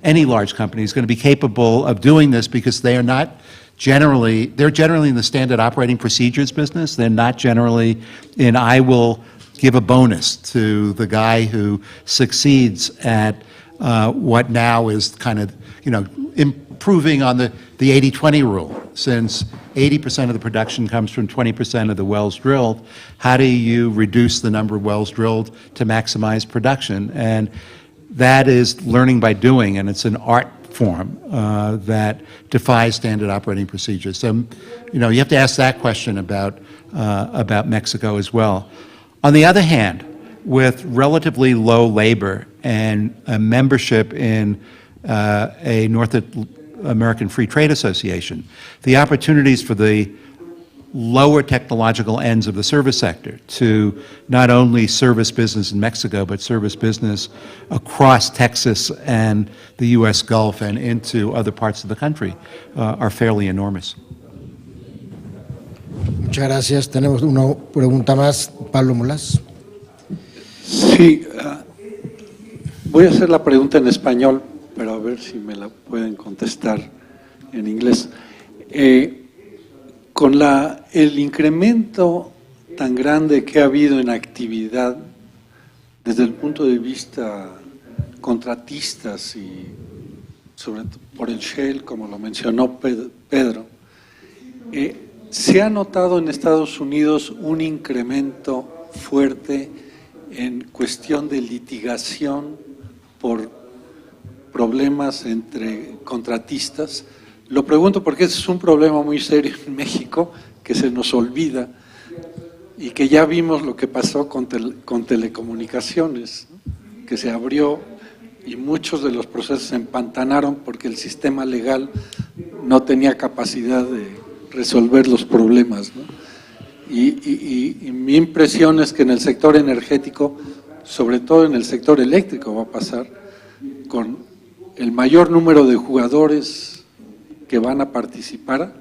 any large company is going to be capable of doing this, because they are not generally, they're generally in the standard operating procedures business. They're not generally in, I will give a bonus to the guy who succeeds at what now is kind of, improving on the 80-20 rule. Since 80% of the production comes from 20% of the wells drilled, how do you reduce the number of wells drilled to maximize production? And that is learning by doing, and it's an art form that defies standard operating procedures. So, you have to ask that question about Mexico as well. On the other hand, with relatively low labor and a membership in a North American Free Trade Association, the opportunities for the lower technological ends of the service sector to not only service business in Mexico, but service business across Texas and the U.S. Gulf and into other parts of the country are fairly enormous. Muchas gracias. Tenemos una pregunta más. Pablo Molas. Sí, voy a hacer la pregunta en español, pero a ver si me la pueden contestar en inglés. Con el incremento tan grande que ha habido en actividad desde el punto de vista contratistas y sobre todo por el Shell, como lo mencionó Pedro, se ha notado en Estados Unidos un incremento fuerte en cuestión de litigación por problemas entre contratistas. Lo pregunto porque ese es un problema muy serio en México que se nos olvida y que ya vimos lo que pasó con telecomunicaciones, ¿no? Que se abrió y muchos de los procesos se empantanaron porque el sistema legal no tenía capacidad de resolver los problemas, ¿no? Y mi impresión es que en el sector energético, sobre todo en el sector eléctrico, va a pasar con el mayor número de jugadores que van a participar,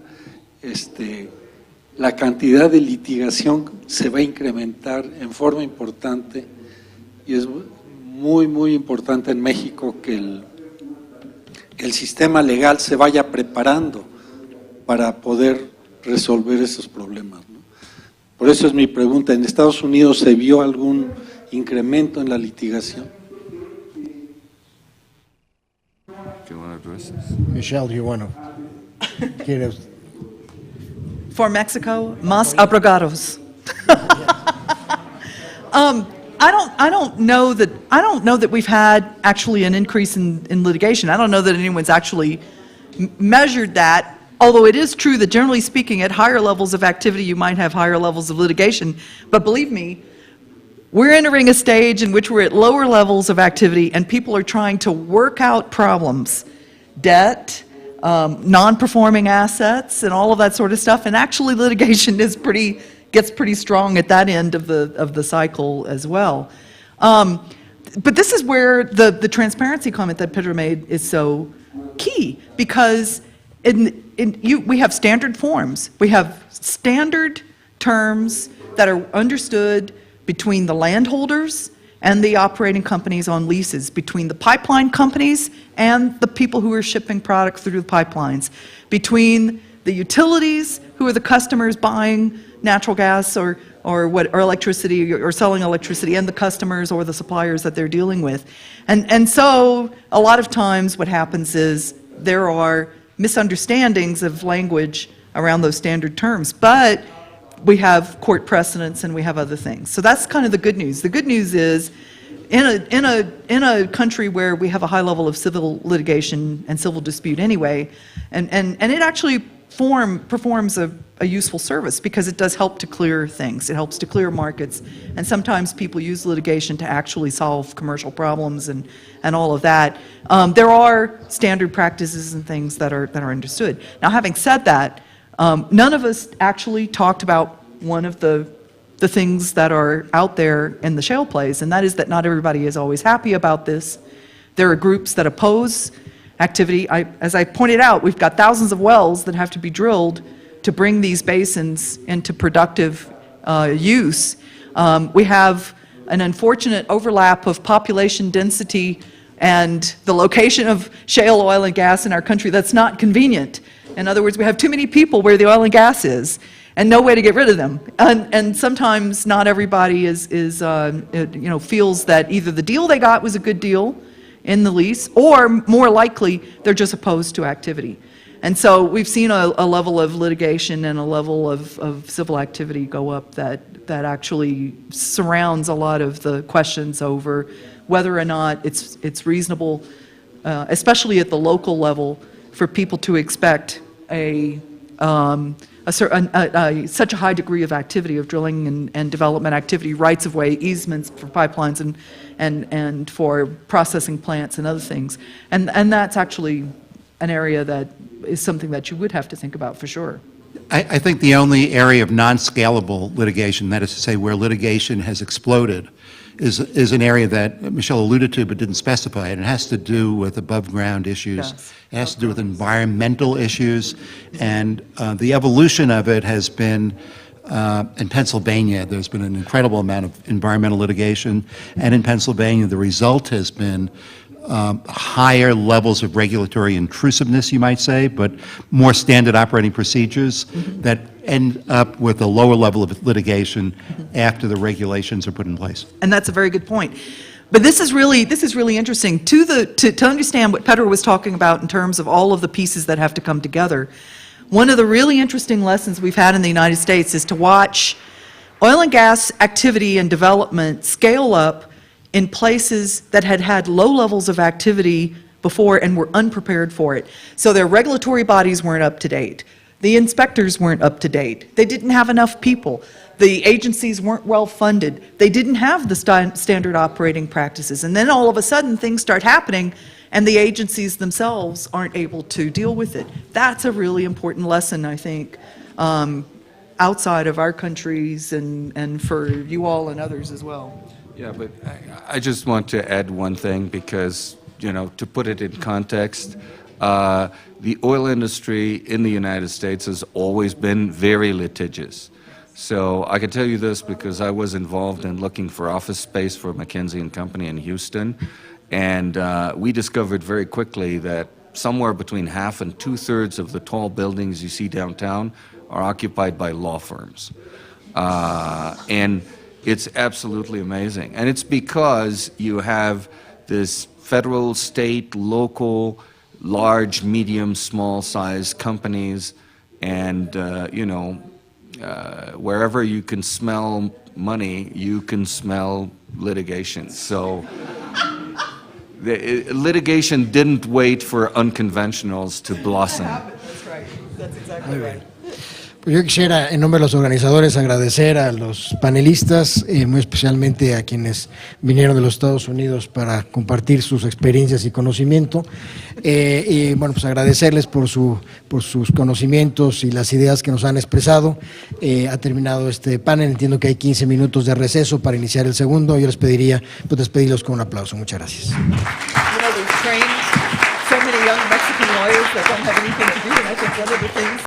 la cantidad de litigación se va a incrementar en forma importante y es muy, muy importante en México que el sistema legal se vaya preparando para poder resolver esos problemas, ¿no? Por eso es mi pregunta, ¿en Estados Unidos se vio algún incremento en la litigación? Michelle, do you want to? For Mexico, más abogados. I don't know that we've had actually an increase in litigation. I don't know that anyone's actually measured that. Although it is true that generally speaking, at higher levels of activity, you might have higher levels of litigation. But believe me, we're entering a stage in which we're at lower levels of activity and people are trying to work out problems, debt, non-performing assets, and all of that sort of stuff. And actually litigation gets pretty strong at that end of the cycle as well. But this is where the transparency comment that Pedro made is so key, because we have standard forms. We have standard terms that are understood between the landholders and the operating companies on leases, between the pipeline companies and the people who are shipping product through the pipelines, between the utilities, who are the customers buying natural gas or electricity or selling electricity, and the customers or the suppliers that they're dealing with. And so a lot of times what happens is there are misunderstandings of language around those standard terms, but we have court precedents and we have other things. So that's kind of the good news. The good news is in a country where we have a high level of civil litigation and civil dispute anyway, and it actually performs a useful service because it does help to clear things. It helps to clear markets, and sometimes people use litigation to actually solve commercial problems and all of that. There are standard practices and things that are understood. Now, having said that, none of us actually talked about one of the things that are out there in the shale plays, and that is that not everybody is always happy about this. There are groups that oppose activity. As I pointed out, we've got thousands of wells that have to be drilled to bring these basins into productive use. We have an unfortunate overlap of population density and the location of shale oil and gas in our country that's not convenient. In other words, we have too many people where the oil and gas is, and no way to get rid of them. And sometimes not everybody feels that either the deal they got was a good deal in the lease, or more likely, they're just opposed to activity. And so we've seen a level of litigation and a level of civil activity go up that actually surrounds a lot of the questions over whether or not it's reasonable, especially at the local level, for people to expect such a high degree of activity, of drilling and development activity, rights of way, easements for pipelines and for processing plants and other things. And that's actually an area that is something that you would have to think about for sure. I think the only area of non-scalable litigation, that is to say where litigation has exploded, is an area that Michelle alluded to but didn't specify, and it has to do with above-ground issues. Yes. It has to do with environmental issues, and the evolution of it has been, in Pennsylvania, there's been an incredible amount of environmental litigation, and in Pennsylvania, the result has been higher levels of regulatory intrusiveness, you might say, but more standard operating procedures that end up with a lower level of litigation after the regulations are put in place. And that's a very good point. But this is really interesting. To understand what Pedro was talking about in terms of all of the pieces that have to come together, one of the really interesting lessons we've had in the United States is to watch oil and gas activity and development scale up in places that had had low levels of activity before and were unprepared for it. So their regulatory bodies weren't up to date. The inspectors weren't up to date. They didn't have enough people. The agencies weren't well funded. They didn't have the standard operating practices. And then all of a sudden things start happening and the agencies themselves aren't able to deal with it. That's a really important lesson, I think, outside of our countries and for you all and others as well. Yeah, but I just want to add one thing because, to put it in context, the oil industry in the United States has always been very litigious. So I can tell you this because I was involved in looking for office space for McKinsey and Company in Houston, and we discovered very quickly that somewhere between half and two-thirds of the tall buildings you see downtown are occupied by law firms. And it's absolutely amazing. And it's because you have this federal, state, local, large, medium, small-sized companies, and, wherever you can smell money, you can smell litigation. So the litigation didn't wait for unconventionals to blossom. That's right. That's exactly right. Pues yo quisiera, en nombre de los organizadores, agradecer a los panelistas, muy especialmente a quienes vinieron de los Estados Unidos para compartir sus experiencias y conocimiento. Y bueno, pues agradecerles por sus conocimientos y las ideas que nos han expresado. Ha terminado este panel, entiendo que hay 15 minutos de receso para iniciar el segundo. Yo les pediría despedirlos con un aplauso. Muchas gracias. We've trained so many young Mexican lawyers that don't have anything to do, and I think one of the things